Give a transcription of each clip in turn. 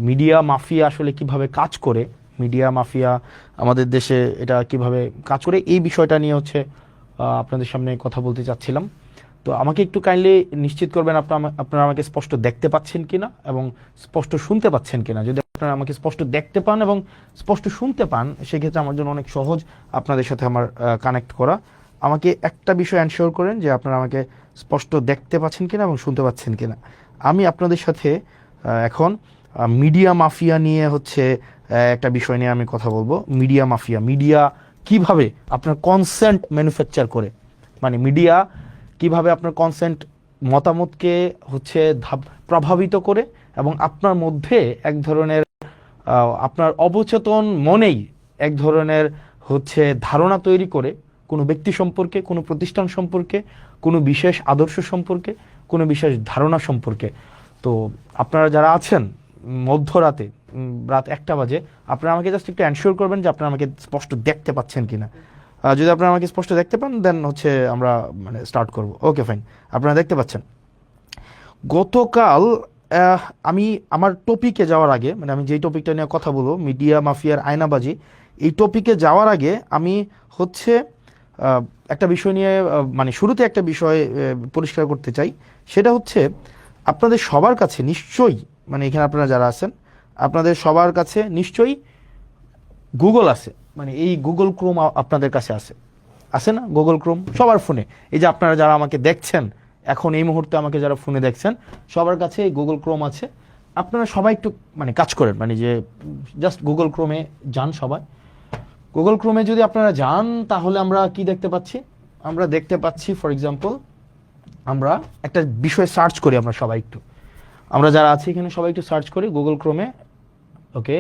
Media mafia আসলে কিভাবে কাজ করে, মিডিয়া মাফিয়া আমাদের দেশে এটা কিভাবে কাজ করে, এই বিষয়টা নিয়ে হচ্ছে আপনাদের সামনে কথা বলতে চাচ্ছিলাম। তো আমাকে একটু কাইন্ডলি নিশ্চিত করবেন আপনারা আমাকে স্পষ্ট দেখতে পাচ্ছেন কিনা এবং স্পষ্ট শুনতে পাচ্ছেন কিনা। যদি আপনারা আমাকে স্পষ্ট দেখতে পান এবং স্পষ্ট শুনতে পান, সেক্ষেত্রে আমার জন্য অনেক সহজ আপনাদের সাথে আমার কানেক্ট করা। আমাকে একটা বিষয় এনশিওর করেন যে আপনারা আমাকে স্পষ্ট দেখতে পাচ্ছেন কিনা এবং শুনতে পাচ্ছেন কিনা। আমি আপনাদের সাথে এখন মিডিয়া মাফিয়া নিয়ে হচ্ছে একটা বিষয় নিয়ে আমি কথা বলবো। মিডিয়া মাফিয়া, মিডিয়া কিভাবে আপনার কনসেন্ট ম্যানুফ্যাকচার করে, মানে মিডিয়া কিভাবে আপনার কনসেন্ট মতামতকে হচ্ছে প্রভাবিত করে এবং আপনার মধ্যে এক ধরনের আপনার অবচেতন মনেই এক ধরনের হচ্ছে ধারণা তৈরি করে কোনো ব্যক্তি সম্পর্কে, কোনো প্রতিষ্ঠান সম্পর্কে, কোনো বিশেষ আদর্শ সম্পর্কে, কোনো বিশেষ ধারণা সম্পর্কে। তো আপনারা যারা আছেন মধ্যরাতে, রাত 1টা বাজে, আপনারা আমাকে জাস্ট একটু এনশিওর করবেন যে আপনারা আমাকে স্পষ্ট দেখতে পাচ্ছেন কিনা। যদি আপনারা আমাকে স্পষ্ট দেখতে পান দেন হচ্ছে আমরা মানে স্টার্ট করব। ওকে ফাইন, আপনারা দেখতে পাচ্ছেন। গতকাল আমি আমার টপিকে যাওয়ার আগে, মানে আমি যেই টপিকটা নিয়ে কথা বলবো, মিডিয়া মাফিয়ার আয়নাবাজি, এই টপিকে যাওয়ার আগে আমি হচ্ছে একটা বিষয় নিয়ে মানে শুরুতে একটা বিষয় পরিষ্কার করতে চাই। সেটা হচ্ছে আপনাদের সবার কাছে নিশ্চয়ই, মানে এখানে আপনারা যারা আছেন আপনাদের সবার কাছে নিশ্চয়ই গুগল আছে, মানে এই গুগল ক্রোম আপনাদের কাছে আছে, আছে না? গুগল ক্রোম সবার ফোনে। এই যে আপনারা যারা আমাকে দেখছেন এখন এই মুহূর্তে, আমাকে যারা ফোনে দেখছেন, সবার কাছে গুগল ক্রোম আছে। আপনারা সবাই একটু মানে কাজ করেন, মানে যে জাস্ট গুগল ক্রোমে যান সবাই। গুগল ক্রোমে যদি আপনারা যান তাহলে আমরা কি দেখতে পাচ্ছি? আমরা দেখতে পাচ্ছি ফর এক্সাম্পল আমরা একটা বিষয় সার্চ করি, আমরা সবাই একটু, আমরা যারা আছি এখানে সবাই একটু সার্চ করি গুগল ক্রোমে। ওকে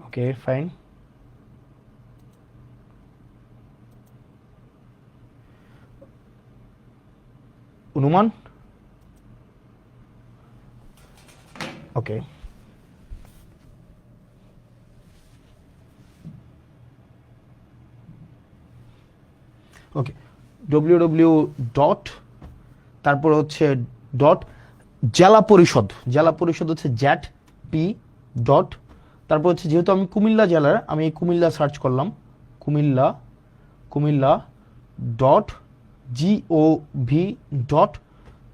ওকে ফাইন। অনুমান ওকে ওকে www ডট, তারপর হচ্ছে ডট জেলা পরিষদ, জেলা পরিষদ হচ্ছে জ্যাট পি ডট, তারপর হচ্ছে যেহেতু আমি কুমিল্লা জেলার, আমি এই কুমিল্লা সার্চ করলাম, Comilla, Comilla dot GOV dot,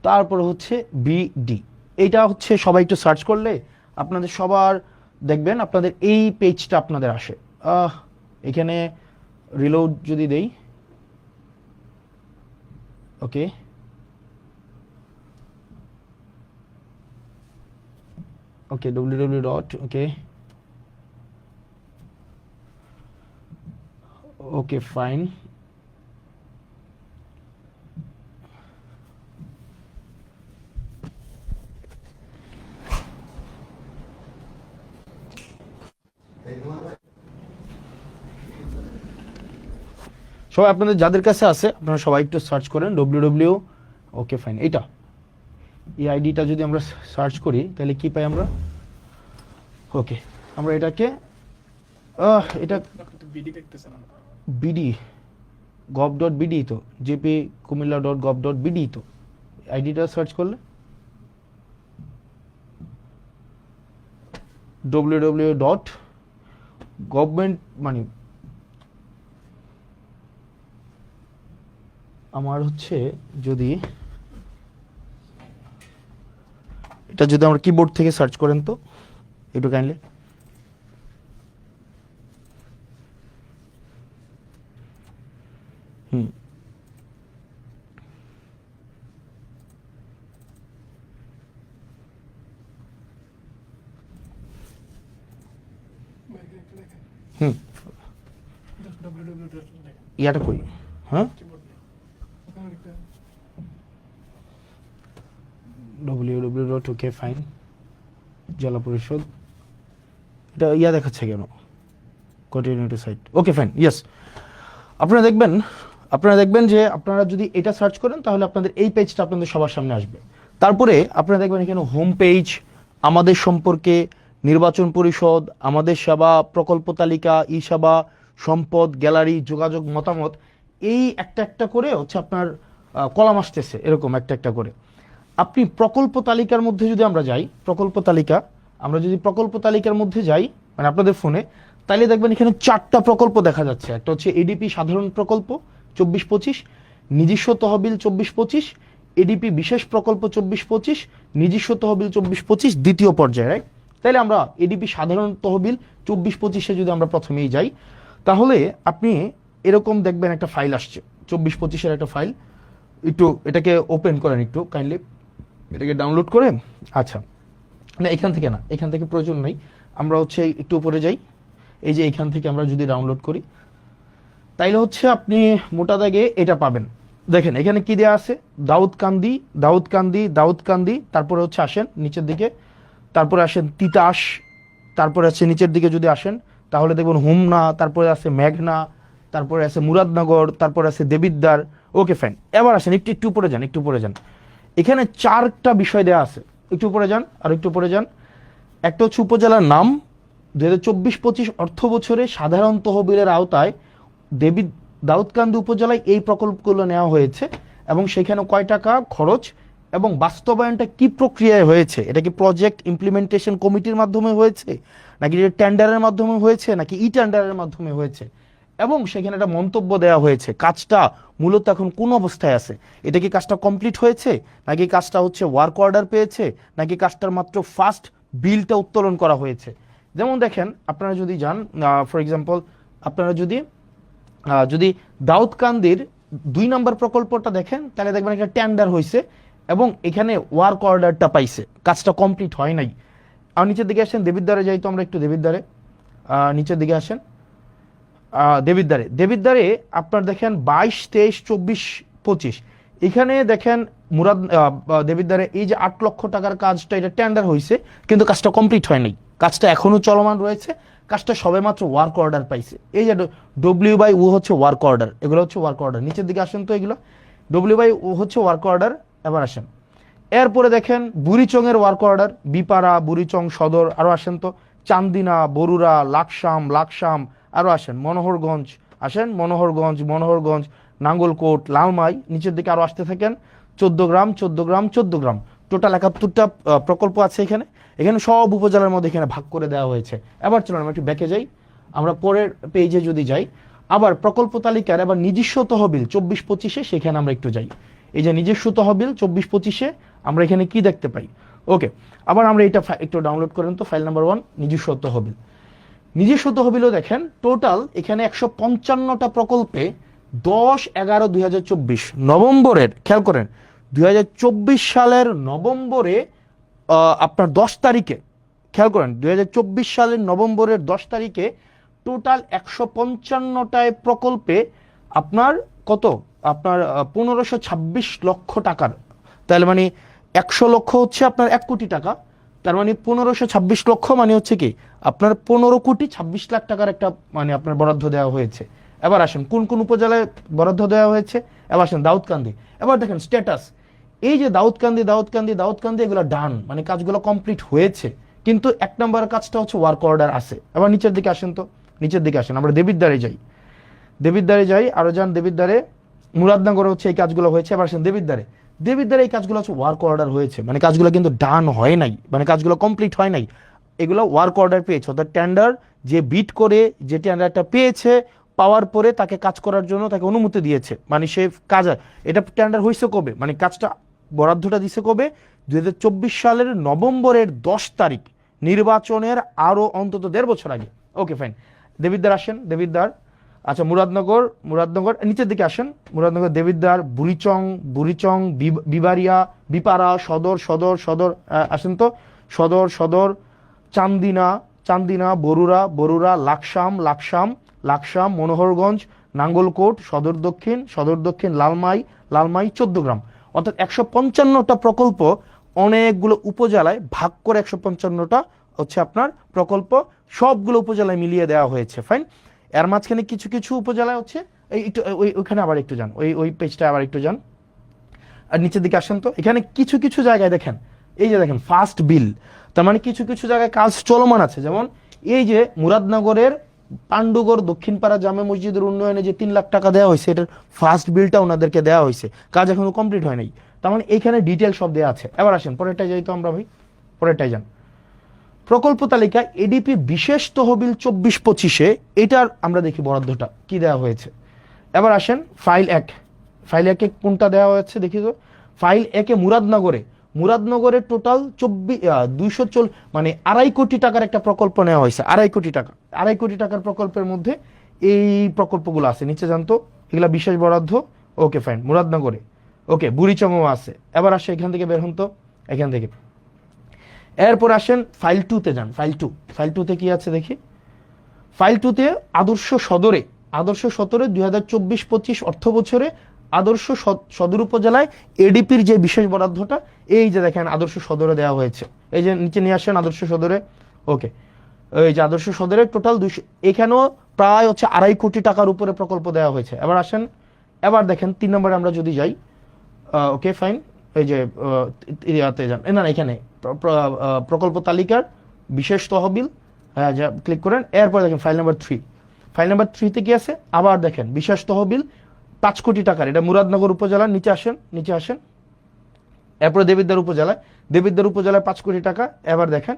তারপর হচ্ছে BD। এইটা হচ্ছে সবাই একটু সার্চ করলে আপনাদের সবার দেখবেন আপনাদের এই পেজটা আপনাদের আসে। এখানে রিলোড যদি দেই, ওকে ওকে www ডট ওকে ওকে ফাইন। সবাই আপনাদের যাদের কাছে আছে আপনারা সবাই একটু সার্চ করেন www। ওকে ফাইন, এইটা এই আইডিটা যদি আমরা সার্চ করি তাহলে কি পাই আমরা? ওকে আমরা এটাকে এটা বিডি gov.bd, তো জেপি কুমিল্লা .gov.bd, তো আইডিটা সার্চ করলে www ডট গভর্নমেন্ট, মানে আমার হচ্ছে যদি এটা যদি আমরা কিবোর্ড থেকে সার্চ করেন তো একটু কাইন্ডলি, হুম হুম ইয়াটা কই, হ্যাঁ www ডট ওকে ফাইন জেলা পরিষদ, এটা ইয়া দেখাচ্ছে কেন? Continue to site, okay fine, yes. আপনারা দেখবেন যে আপনারা যদি এটা সার্চ করেন তাহলে আপনাদের এই পেজটা আপনাদের সবার সামনে আসবে। তারপরে আপনারা দেখবেন এখানে হোম পেজ, আমাদের সম্পর্কে, নির্বাচন পরিষদ, আমাদের সেবা, প্রকল্প তালিকা, ই সেবা, সম্পদ, গ্যালারি, যোগাযোগ, মতামত, এই একটা একটা করে হচ্ছে আপনার কলাম আসতেছে এরকম একটা একটা করে। আপনি প্রকল্প তালিকার মধ্যে যদি আমরা যাই, আমরা যদি প্রকল্প তালিকার মধ্যে যাই মানে আপনাদের ফোনে, তাইলে দেখবেন এখানে 4টা প্রকল্প দেখা যাচ্ছে। একটা হচ্ছে এডিপি সাধারণ প্রকল্প 24-25, নিজস্ব তহবিল 24-25, এডিপি বিশেষ প্রকল্প 24-25, নিজস্ব তহবিল 24-25 দ্বিতীয় পর্যায়ে, রাইট? তাইলে আমরা এডিপি সাধারণ তহবিল 24-25-এ যদি আমরা প্রথমেই যাই, তাহলে আপনি এরকম দেখবেন একটা ফাইল আসছে 24-25-এর একটা ফাইল। একটু এটাকে ওপেন করেন একটু কাইন্ডলি, এটাকে ডাউনলোড করে। আচ্ছা, না এখান থেকে প্রয়োজন নেই, আমরা হচ্ছে একটু উপরে যাই। এই যে এখান থেকে আমরা যদি ডাউনলোড করি, তাইলে হচ্ছে আপনি মোটা দাগে এটা পাবেন। দেখেন এখানে কি দেওয়া আছে, দাউদকান্দি, তারপরে হচ্ছে আসেন নিচের দিকে, তারপরে আসেন তিতাস, তারপরে আছে নিচের দিকে যদি আসেন তাহলে দেখুন হোমনা, তারপরে আছে মেঘনা, তারপরে আছে মুরাদনগর, তারপরে আছে দেবিদ্বার। ওকে ফাইন, এবার আসেন একটু উপরে যান। এখানে 4টা বিষয় দেওয়া আছে, একটু উপরে যান, আর একটু উপরে যান। একটা হচ্ছে উপজেলার নাম, 2024-25 অর্থ বছরে সাধারণ তহবিলের আওতায় দাউদকান্দি উপজেলায় এই প্রকল্পগুলো নেওয়া হয়েছে এবং সেখানে কয় টাকা খরচ এবং বাস্তবায়নটা কি প্রক্রিয়ায় হয়েছে, এটা কি প্রজেক্ট ইমপ্লিমেন্টেশন কমিটির মাধ্যমে হয়েছে, নাকি টেন্ডারের মাধ্যমে হয়েছে, নাকি ই টেন্ডারের মাধ্যমে হয়েছে, এবং সেখানে একটা মন্তব্য দেওয়া হয়েছে কাজটা মূলত এখন কোন অবস্থায় আছে, এটা কি কাজটা কমপ্লিট হয়েছে, নাকি কাজটা হচ্ছে ওয়ার্ক অর্ডার পেয়েছে, নাকি কাজটার মাত্র ফার্স্ট বিলটা উত্তোলন করা হয়েছে। যেমন দেখেন আপনারা যদি যান, ফর এক্সাম্পল আপনারা যদি দাউদকান্দির 2 নম্বর প্রকল্পটা দেখেন, তাহলে দেখবেন একটা টেন্ডার হয়েছে এবং এখানে ওয়ার্ক অর্ডারটা পাইছে, কাজটা কমপ্লিট হয় নাই। আর নিচের দিকে আসেন, দেবিদ্বারে যাই তো আমরা একটু, দেবিদ্বারে নিচের দিকে আসেন, দেবিদ্বারে আপনার দেখেন 22, 23, 24, 25 এখানে দেখেন দেবিদ্বারে এই যে 8 লক্ষ টাকার কাজটা, এটা টেন্ডার হয়েছে কিন্তু কাজটা কমপ্লিট হয় নাই, কাজটা এখনো চলমান রয়েছে, কাজটা সবেমাত্র ওয়ার্ক অর্ডার পাইছে। এই যে W/U হচ্ছে ওয়ার্ক অর্ডার, এগুলো হচ্ছে ওয়ার্ক অর্ডার। নিচের দিকে আসেন তো, এগুলো W/U হচ্ছে ওয়ার্ক অর্ডার। এবার আসেন এরপরে দেখেন বুড়িচং-এর ওয়ার্ক অর্ডার, বিপাড়া, বুড়িচং সদর, আরো আসেন তো চান্দিনা, বরুড়া, লাকসাম, আরো আসেন মনোহরগঞ্জ, নাঙ্গলকোট, লালমাই, নিচের দিকে আরো আসতে থাকেন 14 গ্রাম। টোটাল 71টা প্রকল্প আছে এখানে সব উপজেলার মধ্যে এখানে ভাগ করে দেওয়া হয়েছে। এবার চলুন আমরা একটু ব্যাকে যাই, আমরা পরের পেজে যদি যাই, আবার প্রকল্প তালিকার আবার নিজস্ব তহবিল 24-25-এ সেখানে আমরা একটু যাই। এই যে নিজস্ব তহবিল 24-25-এ আমরা এখানে কি দেখতে পাই। ওকে, আবার আমরা এটা একটু ডাউনলোড করেন তো, ফাইল নাম্বার 1 নিজস্ব তহবিলও দেখেন টোটাল এখানে 155টা প্রকল্পে 10/11/2024 নভেম্বরের, খেয়াল করেন 2024 সালের নভেম্বরে আপনার 10 তারিখে, খেয়াল করেন 2024 সালের নভেম্বরের 10 তারিখে টোটাল 155টায় প্রকল্পে আপনার কত, আপনার 1526 লক্ষ টাকার, তাহলে মানে 100 লক্ষ হচ্ছে আপনার 1 কোটি টাকা, তার মানে 1526 লক্ষ মানে হচ্ছে কি আপনার 15,26,00,000 টাকার একটা মানে আপনার বরাদ্দ দেওয়া হয়েছে। এবার আসেন কোন কোন উপজেলায় বরাদ্দ দেওয়া হয়েছে, এবার আসেন দাউদকান্দি। এবার দেখেন স্ট্যাটাস, এই যে দাউদকান্দি এগুলো ডান, মানে কাজগুলো কমপ্লিট হয়েছে, কিন্তু 1 নম্বরের কাজটা হচ্ছে ওয়ার্ক অর্ডার আছে। এবার নিচের দিকে আসেন তো, আমরা দেবিদ্বারে যাই, আরো যান দেবিদ্বারে, মুরাদনগরে হচ্ছে এই কাজগুলো হয়েছে। এবার আসেন দেবিদ্বারে এই কাজগুলো হচ্ছে ওয়ার্ক অর্ডার হয়েছে, মানে কাজগুলো কিন্তু ডান হয় নাই, মানে কাজগুলো কমপ্লিট হয় নাই, এগুলো ওয়ার্ক অর্ডার পেয়েছে, অর্থাৎ টেন্ডার যে বিট করে যে টেন্ডারটা পেয়েছে, পাওয়ার পরে তাকে কাজ করার জন্য তাকে অনুমতি দিয়েছে, মানে সে কাজ, এটা টেন্ডার হয়েছে কবে, মানে কাজটা বরাদ্দটা দিছে কবে, 2024 সালের নভেম্বরের 10 তারিখ, নির্বাচনের আরো অন্তত 1.5 বছর আগে। ওকে ফাইন, দেবিদ্বার আসেন, আচ্ছা মুরাদনগর নিচের দিকে আসেন, মুরাদনগর, দেবিদ্বার, বুড়িচং, বিবারিয়া, বিপাড়া, সদর আসেন তো, সদর, চান্দিনা, বরুড়া, লাকসাম, মনোহরগঞ্জ, নাঙ্গলকোট, সদর দক্ষিণ, লালমাই 14 গ্রাম। অর্থাৎ 155টা প্রকল্প অনেকগুলো উপজেলায় ভাগ করে 155টা হচ্ছে আপনার প্রকল্প সবগুলো উপজেলায় মিলিয়ে দেওয়া হয়েছে। ফাইন, এর মাঝখানে কিছু কিছু উপজেলায় হচ্ছে ওইখানে আবার একটু যান, ওই পেজটা আবার একটু যান, আর নিচের দিকে আসেন তো, এখানে কিছু কিছু জায়গায় দেখেন, এই যে দেখেন ফার্স্ট বিল, তার মানে কিছু কিছু জায়গায় কাজ চলমান আছে। যেমন এই যে মুরাদনগরের পাণ্ডুগড় দক্ষিণপাড়া জামে মসজিদের উন্নয়নে যে 3 লাখ টাকা দেওয়া হয়েছে, এটার ফার্স্ট বিলটা ওনাদেরকে দেওয়া হয়েছে, কাজ এখনো কমপ্লিট হয় নাই। তার মানে এইখানে ডিটেল সব দেওয়া আছে। এবার আসেন পরেরটাই যাই তো আমরা ভাই, পরেরটাই যান। প্রকল্প তালিকা এডিপি বিশেষ তহবিল 24-25-এ, এটার আমরা দেখি বরাদ্দটা কি দেওয়া হয়েছে। এবার আসেন ফাইল 1, ফাইল 1-এ কোনটা দেওয়া হয়েছে দেখি তো। ফাইল 1-এ মুরাদনগরে টোটাল 240 মানে 2.5 কোটি টাকার একটা প্রকল্প নেওয়া হয়েছে। 2.5 কোটি টাকা, 2.5 কোটি টাকার প্রকল্পের মধ্যে এই প্রকল্পগুলো আছে, নিচে জানতো এগুলা বিশেষ বরাদ্দ। ওকে ফাইন, মুরাদনগরে, ওকে বুড়িচংও আছে। এবার আসে এখান থেকে বের হন তো, এখান থেকে। এরপর আসেন ফাইল 2-তে যান। ফাইল 2-তে কি আছে দেখি। ফাইল 2-তে আদর্শ সদরে 2024-25 অর্থ বছরে আদর্শ সদর উপজেলায় এডিপির যে বিশেষ বরাদ্দটা, এই যে দেখেন আদর্শ সদরে দেওয়া হয়েছে। এই যে নিচে নিয়ে আসেন আদর্শ সদরে, ওকে এই যে আদর্শ সদরে টোটাল 200, এখানেও প্রায় হচ্ছে 2.5 কোটি টাকার উপরে প্রকল্প দেওয়া হয়েছে। এবার আসেন, এবার দেখেন 3 নম্বরে আমরা যদি যাই, ওকে ফাইন, এই যে ইয়াতে যান, না এখানে প্রকল্প তালিকার বিশেষ তহবিল, হ্যাঁ যা ক্লিক করেন। এরপর দেখেন ফাইল নাম্বার 3, ফাইল নাম্বার 3-তে কি আছে, আবার দেখেন বিশেষ তহবিল 5 কোটি টাকার, এটা মুরাদনগর উপজেলার, নিচে আসেন। এরপরে দেবিদ্বার উপজেলায় 5 কোটি টাকা। এবার দেখেন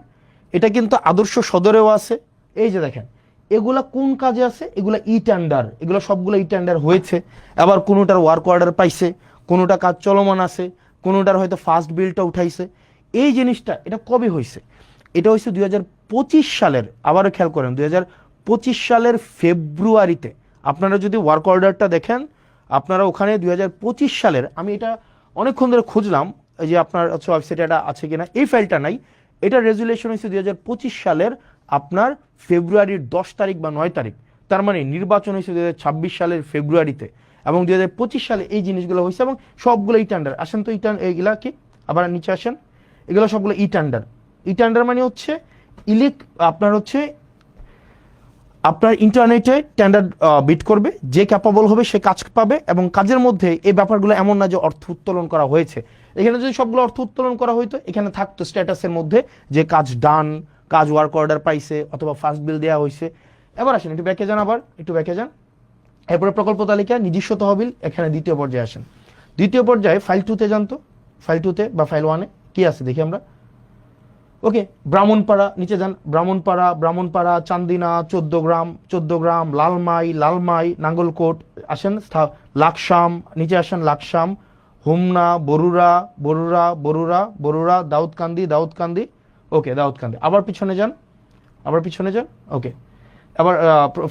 এটা কিন্তু আদর্শ সদরেও আছে। এই যে দেখেন এগুলা কোন কাজে আছে, এগুলা ই টেন্ডার, এগুলো সবগুলো ই টেন্ডার হয়েছে। আবার কোনোটার ওয়ার্ক অর্ডার পাইছে, কোনোটা কাজ চলমান আছে, কোনোটার হয়তো ফার্স্ট বিলটা উঠাইছে। এই জিনিসটা এটা কবে হয়েছে, এটা হয়েছে 2025 সালের, আবারও খেয়াল করেন 2025 সালের ফেব্রুয়ারিতে। আপনারা যদি ওয়ার্ক অর্ডারটা দেখেন, আপনারা ওখানে 2025 সালের, আমি এটা অনেকক্ষণ ধরে খুঁজলাম এই যে আপনার ওয়েবসাইটে এটা আছে কিনা, এই ফাইলটা নাই। এটা রেজুলেশন হয়েছে 2025 সালের আপনার ফেব্রুয়ারির 10 তারিখ বা 9 তারিখ। তার মানে নির্বাচন হয়েছে 2026 সালের ফেব্রুয়ারিতে, এবং 2025 সালে এই জিনিসগুলো হয়েছে, এবং সবগুলো ই টেন্ডার। আসেন তো এইগুলা কি, আবার নিচে আসেন, এগুলো সবগুলো ই টেন্ডার মানে হচ্ছে আপনার ইন্টারনেটে টেন্ডার বিড করবে, যে ক্যাপাবল হবে সে কাজ পাবে। এবং কাজের মধ্যে এই ব্যাপারগুলো এমন না যে অর্থ উত্তোলন করা হয়েছে। এখানে যদি সবগুলো অর্থ উত্তোলন করা হইতো, এখানে থাকতো স্ট্যাটাসের মধ্যে যে কাজ ডান, কাজ ওয়ার্ক অর্ডার পাইছে, অথবা ফার্স্ট বিল দেওয়া হয়েছে। এবার আসেন একটু ব্যাকে যান, আবার একটু ব্যাকে যান। এরপরে প্রকল্প তালিকা নিজস্ব তহবিল, এখানে দ্বিতীয় পর্যায়ে আসেন। দ্বিতীয় পর্যায়ে ফাইল 2-তে যান তো, ফাইল 2-তে বা ফাইল 1-এ কি আছে দেখি আমরা। ওকে ব্রাহ্মণপাড়া, নিচে যান, ব্রাহ্মণপাড়া, চান্দিনা, 14 গ্রাম, লালমাই, নাঙ্গলকোট, আসেন লাকসাম, নিচে আসেন লাকসাম, হোমনা, বরুড়া, দাউদকান্দি, ওকে দাউদকান্দি। আবার পিছনে যান, ওকে। আবার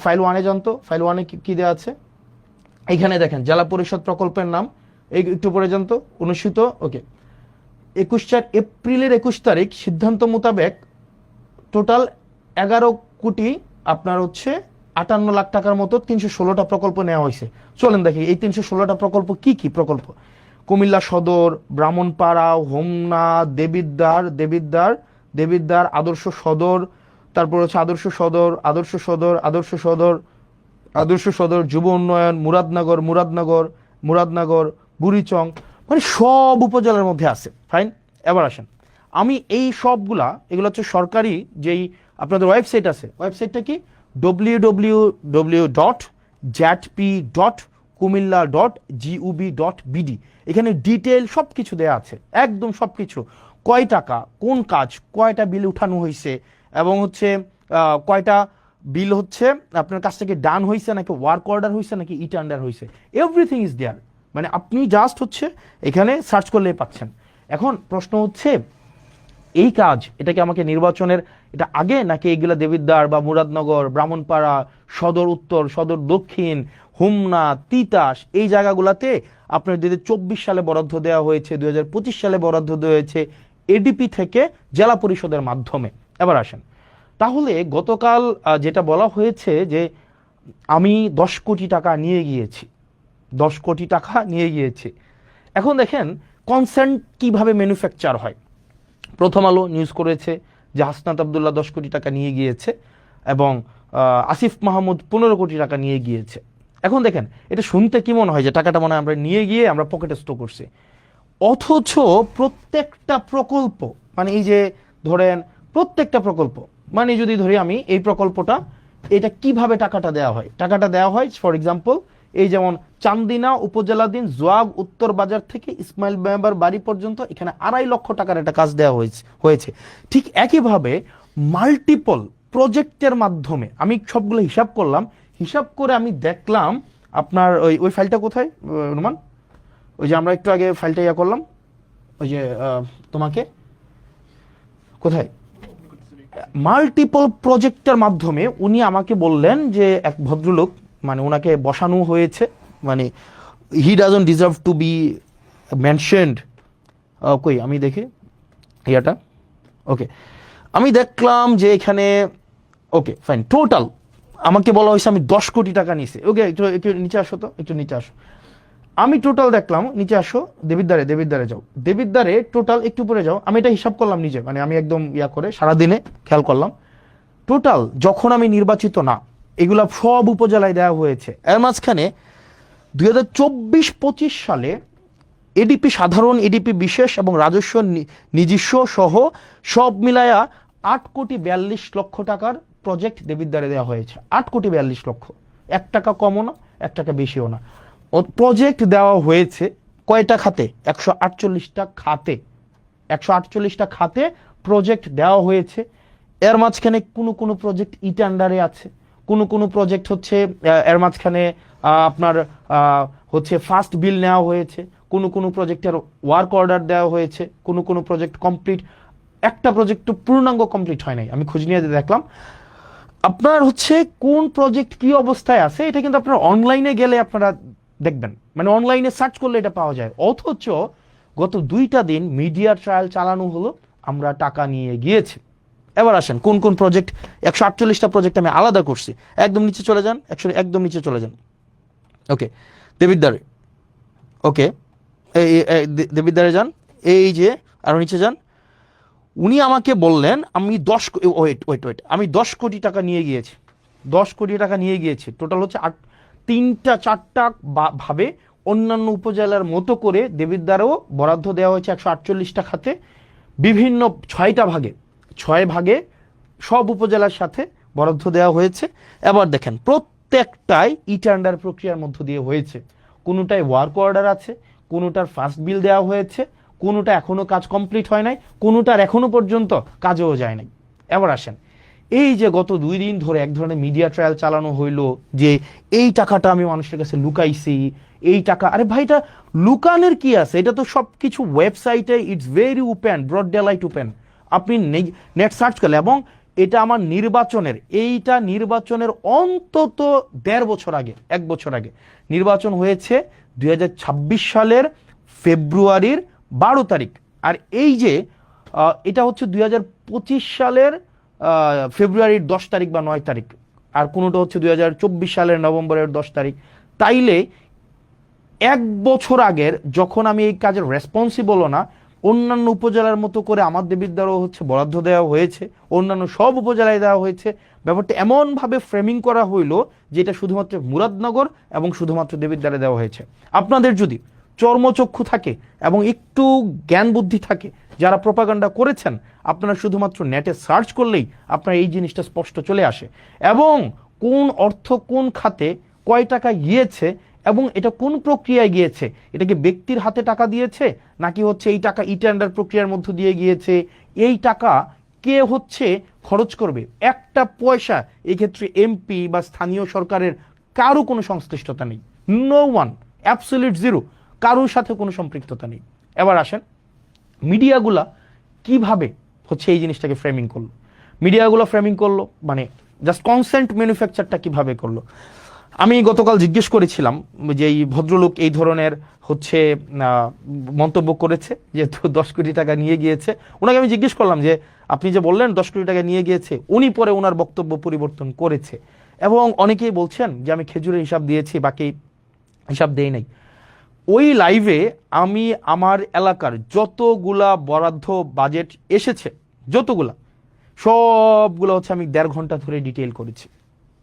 ফাইল 1-এ যান তো, ফাইল 1-এ কি দেওয়া আছে, এইখানে দেখেন জেলা পরিষদ প্রকল্পের নাম, এই একটু পরে যান তো, অনুষ্ঠিত, ওকে এপ্রিলের 21 তারিখ সিদ্ধান্ত মোতাবেক টোটাল 11 কোটি আপনার হচ্ছে 58 লাখ টাকার মতো 316টা প্রকল্প নেওয়া হয়েছে। চলেন দেখি এই 316টা প্রকল্প কি কি প্রকল্প। কুমিল্লা সদর, ব্রাহ্মণপাড়া, হোমনা, দেবিদ্বার, আদর্শ সদর, তারপর হচ্ছে আদর্শ সদর, যুব উন্নয়ন, মুরাদনগর, বুড়িচং, মানে সব উপজেলার মধ্যে আছে। ফাইন। এবার আসেন, আমি এই সবগুলা, এগুলো হচ্ছে সরকারি যেই আপনাদের ওয়েবসাইট আছে, ওয়েবসাইটটা কি www.jatp.kumilla.gov.bd। এখানে ডিটেল সব কিছু দেওয়া আছে, একদম সব কিছু, কয় টাকা, কোন কাজ, কয়টা বিল উঠানো হয়েছে, এবং হচ্ছে কয়টা বিল হচ্ছে আপনার কাছ থেকে ডান হয়েছে, নাকি ওয়ার্ক অর্ডার হয়েছে, নাকি ই টেন্ডার হয়েছে, এভরিথিং ইজ দেয়ার। মানে আপনি জাস্ট হচ্ছে এখানে সার্চ করলেই পাচ্ছেন। এখন প্রশ্ন হচ্ছে এই কাজ, এটাকে আমাকে নির্বাচনের এটা আগে, নাকি এইগুলা দেবিদ্বার বা মুরাদনগর, ব্রাহ্মণপাড়া, সদর উত্তর, সদর দক্ষিণ, হোমনা, তিতাস, এই জায়গাগুলাতে আপনার 2024 সালে বরাদ্দ দেওয়া হয়েছে, 2025 সালে বরাদ্দ দেওয়া হয়েছে এডিপি থেকে জেলা পরিষদের মাধ্যমে। এবার আসেন, তাহলে গতকাল যেটা বলা হয়েছে যে আমি 10 কোটি টাকা নিয়ে গিয়েছি। এখন দেখেন কনসেন্ট কিভাবে ম্যানুফ্যাকচার হয়। প্রথম আলো নিউজ করেছে যে হাসনাত আবদুল্লাহ 10 কোটি টাকা নিয়ে গিয়েছে, এবং আসিফ মাহমুদ 15 কোটি টাকা নিয়ে গিয়েছে। এখন দেখেন এটা শুনতে কি মনে হয় যে টাকাটা মনে হয় আমরা নিয়ে গিয়ে আমরা পকেটে স্টোর করছি, অথচ প্রত্যেকটা প্রকল্প, মানে এই যে ধরেন প্রত্যেকটা প্রকল্প, মানে যদি ধরি আমি এই প্রকল্পটা, এটা কিভাবে টাকাটা দেওয়া হয় ফর এক্সাম্পল এই যেমন চান্দিনা উপজেলাধীন জোয়াগ উত্তর বাজার থেকে ইসমাইল মেম্বার বাড়ি পর্যন্ত এখানে 2.5 লক্ষ টাকার একটা কাজ দেওয়া হয়েছে। ঠিক একইভাবে মাল্টিপল প্রজেক্টের মাধ্যমে আমি সবগুলো হিসাব করলাম, হিসাব করে আমি দেখলাম আপনার ওই ফাইলটা কোথায় রুমান, ওই যে আমরা একটু আগে ফাইলটা ইয়া করলাম, ওই যে তোমাকে কোথায় মাল্টিপল প্রজেক্টের মাধ্যমে উনি আমাকে বললেন যে এক ভদ্রলোক, মানে ওনাকে বসানো হয়েছে, মানে he doesn't deserve two B mentioned. কই আমি দেখি ইয়াটা, ওকে আমি দেখলাম যে এখানে ওকে ফাইন টোটাল আমাকে বলা হয়েছে আমি 10 কোটি টাকা নিয়েছি। ওকে একটু নিচে আসো তো, একটু নিচে আসো। আমি টোটাল দেখলাম, নিচে আসো, দেবিদ্বারে যাও, দেবিদ্বারে টোটাল একটু পরে যাও। আমি এটা হিসাব করলাম নিজে, মানে আমি একদম ইয়া করে সারাদিনে খেয়াল করলাম টোটাল যখন আমি নির্বাচিত না, এগুলা সব উপজেলায় দেওয়া হয়েছে। এর মাঝখানে 2024-25 সালে এডিপি সাধারণ, এডিপি বিশেষ এবং রাজস্ব নিজস্ব সহ সব মিলায়া 8 কোটি 42 লক্ষ টাকার প্রজেক্ট দেবিদ্বারে দেওয়া হয়েছে। 8 কোটি 42 লক্ষ, 1 টাকা কমও না 1 টাকা বেশিও না। প্রজেক্ট দেওয়া হয়েছে কয়টা খাতে? 148টা খাতে, 148টা খাতে প্রজেক্ট দেওয়া হয়েছে। এর মাঝখানে কোনো প্রজেক্ট ইটেন্ডারে আছে, কোনো প্রজেক্ট হচ্ছে এর মাঝখানে আপনার হচ্ছে ফার্স্ট বিল নেওয়া হয়েছে, কোনো প্রজেক্টের ওয়ার্ক অর্ডার দেওয়া হয়েছে, কোনো প্রজেক্ট কমপ্লিট, একটা প্রজেক্ট তো পূর্ণাঙ্গ কমপ্লিট হয় নাই। আমি খোঁজ নিয়ে দেখলাম আপনার হচ্ছে কোন প্রজেক্ট কি অবস্থায় আছে, এটা কিন্তু আপনার অনলাইনে গেলে আপনারা দেখবেন, মানে অনলাইনে সার্চ করলে এটা পাওয়া যায়। অথচ গত 2টা দিন মিডিয়া ট্রায়াল চালানো হলো, আমরা টাকা নিয়ে গিয়েছি। এবার আসেন কোন প্রজেক্ট, 148টা প্রজেক্ট আমি আলাদা করছি। একদম নিচে চলে যান, একদম নিচে চলে যান, ওকে দেবিদ্বারে, ওকে দেবিদ্বারে যান, এই যে আরো নিচে যান। উনি আমাকে বললেন আমি 10 কোটি টাকা নিয়ে গিয়েছি, 10 কোটি টাকা নিয়ে গিয়েছি। টোটাল হচ্ছে 3-4টা ভাবে অন্যান্য উপজেলার মতো করে দেবিদ্বারেও বরাদ্দ দেওয়া হয়েছে 148টা খাতে, বিভিন্ন 6 ভাগে সব উপজেলার সাথে বরাদ্দ দেওয়া হয়েছে। এবার দেখেন প্রত্যেকটাই টেন্ডার প্রক্রিয়ার মধ্য দিয়ে হয়েছে, কোনোটায় ওয়ার্ক অর্ডার আছে, কোনোটার ফার্স্ট বিল দেওয়া হয়েছে, কোনোটা এখনো কাজ কমপ্লিট হয় নাই, কোনোটার এখনো পর্যন্ত কাজেও যায় নাই। এবার আসেন এই যে গত 2 দিন ধরে এক ধরনের মিডিয়া ট্রায়াল চালানো হইলো যে এই টাকাটা আমি মানুষের কাছে লুকাইছি, এই টাকা, আরে ভাই এটা লুকানোর কি আছে? এটা তো সবকিছু ওয়েবসাইটে, it's very open, broad daylight open, আপনি নেট সার্চ করলে। এবং এটা আমার নির্বাচনের অন্তত 1.5 বছর আগে, 1 বছর আগে নির্বাচন হয়েছে 2026 সালের ফেব্রুয়ারির 12 তারিখ। আর এই যে এটা হচ্ছে 2025 সালের ফেব্রুয়ারির 10 তারিখ বা 9 তারিখ, আর কোনোটা হচ্ছে 2024 সালের নভেম্বরের 10 তারিখ। তাইলে 1 বছর আগের যখন আমি এই কাজের রেসপন্সিবলও না, অন্যান্য উপজেলার মতো করে আমার দেবিদ্বারও হচ্ছে বরাদ্দ দেওয়া হয়েছে, অন্যান্য সব উপজেলায় দেওয়া হয়েছে। ব্যাপারটা এমনভাবে ফ্রেমিং করা হইলো যে এটা শুধুমাত্র মুরাদনগর এবং শুধুমাত্র দেবিদ্বারে দেওয়া হয়েছে। আপনাদের যদি চর্মচক্ষু থাকে এবং একটু জ্ঞান বুদ্ধি থাকে, যারা প্রপাগান্ডা করেছেন, আপনারা শুধুমাত্র নেটে সার্চ করলেই আপনার এই জিনিসটা স্পষ্ট চলে আসে। এবং কোন অর্থ কোন খাতে কয় টাকা গিয়েছে এবং এটা কোন প্রক্রিয়ায় গিয়েছে, এটা কি ব্যক্তির হাতে টাকা দিয়েছে নাকি হচ্ছে এই টাকা টেন্ডার প্রক্রিয়ার মধ্য দিয়ে গিয়েছে, এই টাকা কে হচ্ছে খরচ করবে, একটা পয়সা এই ক্ষেত্রে এমপি বা স্থানীয় সরকারের কারো কোনো সংশ্লিষ্টতা নেই, নো ওয়ান, অ্যাবসলিউট জিরো, কারোর সাথে কোনো সম্পৃক্ততা নেই। এবার আসেন মিডিয়াগুলা কিভাবে হচ্ছে এই জিনিসটাকে ফ্রেমিং করলো। মিডিয়াগুলো ফ্রেমিং করলো মানে জাস্ট কনসেন্ট ম্যানুফ্যাকচারটা কিভাবে করলো। আমি গতকাল জিজ্ঞেস করেছিলাম যে এই ভদ্রলোক এই ধরনের হচ্ছে মন্তব্য করেছে, যেহেতু 10 কোটি টাকা নিয়ে গিয়েছে, ওনাকে আমি জিজ্ঞেস করলাম যে আপনি যে বললেন 10 কোটি টাকা নিয়ে গিয়েছে, উনি পরে ওনার বক্তব্য পরিবর্তন করেছে এবং অনেকেই বলছেন যে আমি খেজুরের হিসাব দিয়েছি, বাকি হিসাব দেই নাই। ওই লাইভে আমি আমার এলাকার যতগুলা বরাদ্দ বাজেট এসেছে, যতগুলা, সবগুলো হচ্ছে আমি 1.5 ঘন্টা ধরে ডিটেইল করেছি।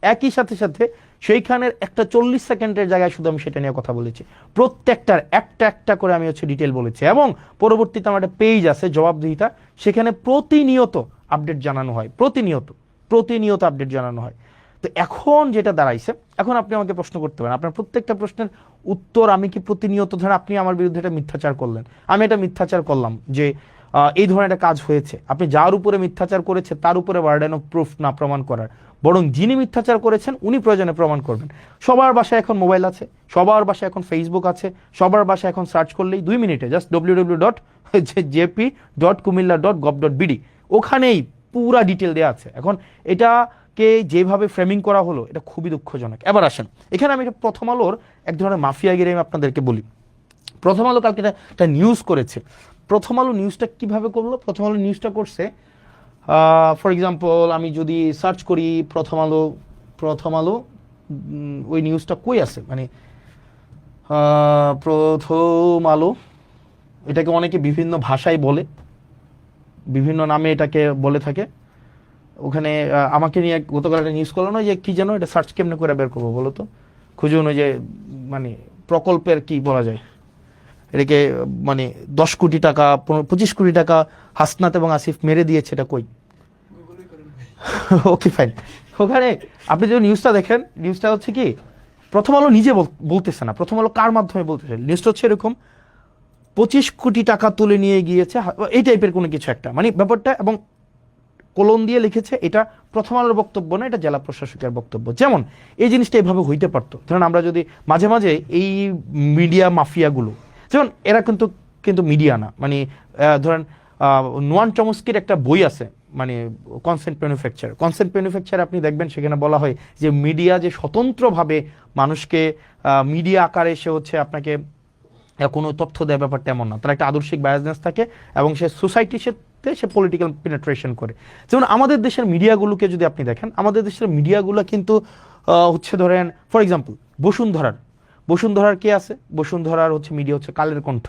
একই সাথে সেইখানের একটা 40 সেকেন্ডের জায়গায় শুধু আমি সেটা নিয়ে কথা বলেছি, প্রত্যেকটার একটা করে আমি হচ্ছে ডিটেল বলেছি। এবং পরবর্তীতে আমার একটা পেজ আছে জবাবদিহিতা, সেখানে প্রতিনিয়ত আপডেট জানানো হয়, প্রতিনিয়ত আপডেট জানানো হয়। তো এখন যেটা দাঁড়াইছে, এখন আপনি আমাকে প্রশ্ন করতে পারেন, আপনার প্রত্যেকটা প্রশ্নের উত্তর আমি কি প্রতিনিয়ত, ধরেন আপনি আমার বিরুদ্ধে একটা মিথ্যাচার করলেন, আমি এটা মিথ্যাচার করলাম যে এই ধরনের একটা কাজ হয়েছে, আপনি যার উপরে মিথ্যাচার করেছে তার উপরে বার্ডেন অফ প্রুফ না প্রমাণ করার, বরং যিনি মিথ্যাচার করেছেন উনি প্রয়োজনে প্রমাণ করবেন। সবার বাসায় এখন মোবাইল আছে, সবার বাসায় এখন ফেসবুক আছে, সবার বাসায় এখন সার্চ করলেই 2 মিনিটে জাস্ট www.jp.kumilla.gov.bd ওখানেই পুরা ডিটেল দেওয়া আছে। এখন এটাকে যেভাবে ফ্রেমিং করা হলো এটা খুবই দুঃখজনক। এবার আসেন, এখানে আমি প্রথম আলোর এক ধরনের মাফিয়াগিরি আমি আপনাদেরকে বলি। প্রথম আলো কালকে একটা নিউজ করেছে। প্রথম আলো নিউজটা কিভাবে করলো? প্রথম আলো নিউজটা করছে, ফর এক্সাম্পল আমি যদি সার্চ করি প্রথম আলো ওই নিউজটা কই আছে, মানে প্রথম আলো, এটাকে অনেকে বিভিন্ন ভাষায় বলে, বিভিন্ন নামে এটাকে বলে থাকে। ওখানে আমাকে নিয়ে গতকাল একটা নিউজ করলো না, যে কি যেন, এটা সার্চ কেমনে করে বের করবো বলো তো, খুঁজুন, ওই যে মানে প্রকল্পের কি বলা যায় এটাকে, মানে 10 কোটি টাকা 25 কোটি টাকা হাসনাত এবং আসিফ মেরে দিয়েছে, এটা কই? Okay fine. ওখানে আপনি যে নিউজটা দেখেন, নিউজটা হচ্ছে কি, প্রথম আলো নিজে বলতেছে না, প্রথম আলো কার মাধ্যমে বলতেছে, নিউজটা হচ্ছে এরকম, 25 কোটি টাকা তুলে নিয়ে গিয়েছে, এই টাইপের কোনো কিছু একটা, মানে ব্যাপারটা, এবং কলম দিয়ে লিখেছে এটা প্রথম আলোর বক্তব্য না, এটা জেলা প্রশাসকের বক্তব্য। যেমন এই জিনিসটা এভাবে হইতে পারতো, ধরেন আমরা যদি মাঝে মাঝে এই মিডিয়া মাফিয়াগুলো, যেমন এরা কিন্তু মিডিয়া না, মানে ধরেন নোয়ান চমস্কির একটা বই আছে, মানে কনসেন্ট ম্যানুফ্যাকচার আপনি দেখবেন, সেখানে বলা হয় যে মিডিয়া যে স্বতন্ত্রভাবে মানুষকে মিডিয়া আকারে সে হচ্ছে আপনাকে কোনো তথ্য দেয়, ব্যাপারটা এমন না, তার একটা আদর্শিক বায়াসনেস থাকে এবং সে সোসাইটির সাথে সে পলিটিক্যাল পেনিট্রেশন করে। যেমন আমাদের দেশের মিডিয়াগুলোকে যদি আপনি দেখেন, আমাদের দেশের মিডিয়াগুলো কিন্তু হচ্ছে ধরেন ফর এক্সাম্পল বসুন্ধরার কে আছে, বসুন্ধরার হচ্ছে মিডিয়া হচ্ছে কালের কণ্ঠ।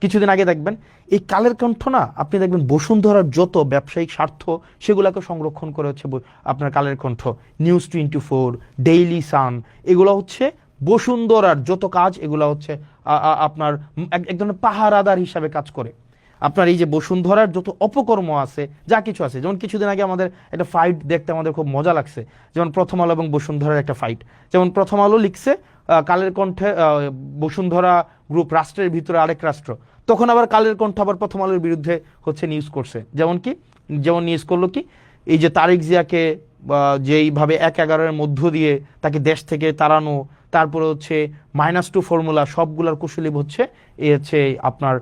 কিছুদিন আগে দেখবেন এই কালের কণ্ঠ না, আপনি দেখবেন বসুন্ধরার যত ব্যবসায়িক স্বার্থ সেগুলোকে সংরক্ষণ করে হচ্ছে আপনার Kaler Kantho, news 24, Daily Sun, এগুলো হচ্ছে বসুন্ধরার যত কাজ, এগুলো হচ্ছে আপনার এক ধরনের পাহারাদার হিসাবে কাজ করে। আপনার এই যে বসুন্ধরার যত অপকর্ম আছে, যা কিছু আছে, যেমন কিছুদিন আগে আমাদের একটা ফাইট দেখতে আমাদের খুব মজা লাগছে, যেমন প্রথম আলো এবং বসুন্ধরার একটা ফাইট। যেমন প্রথম আলো লিখছে কালের কণ্ঠে বসুন্ধরা গ্রুপ রাষ্ট্রের ভিতরে আরেক রাষ্ট্র, তখন আবার কালের কণ্ঠ আবার প্রথম আলোর বিরুদ্ধে হচ্ছে নিউজ করছে। যেমন নিউজ করলো কি, এই যে তারেক জিয়াকে যেইভাবে 1/11 মধ্য দিয়ে তাকে দেশ থেকে তাড়ানো, তারপরে হচ্ছে -2 ফর্মুলা, সবগুলার কুশলী হচ্ছে এই হচ্ছে আপনার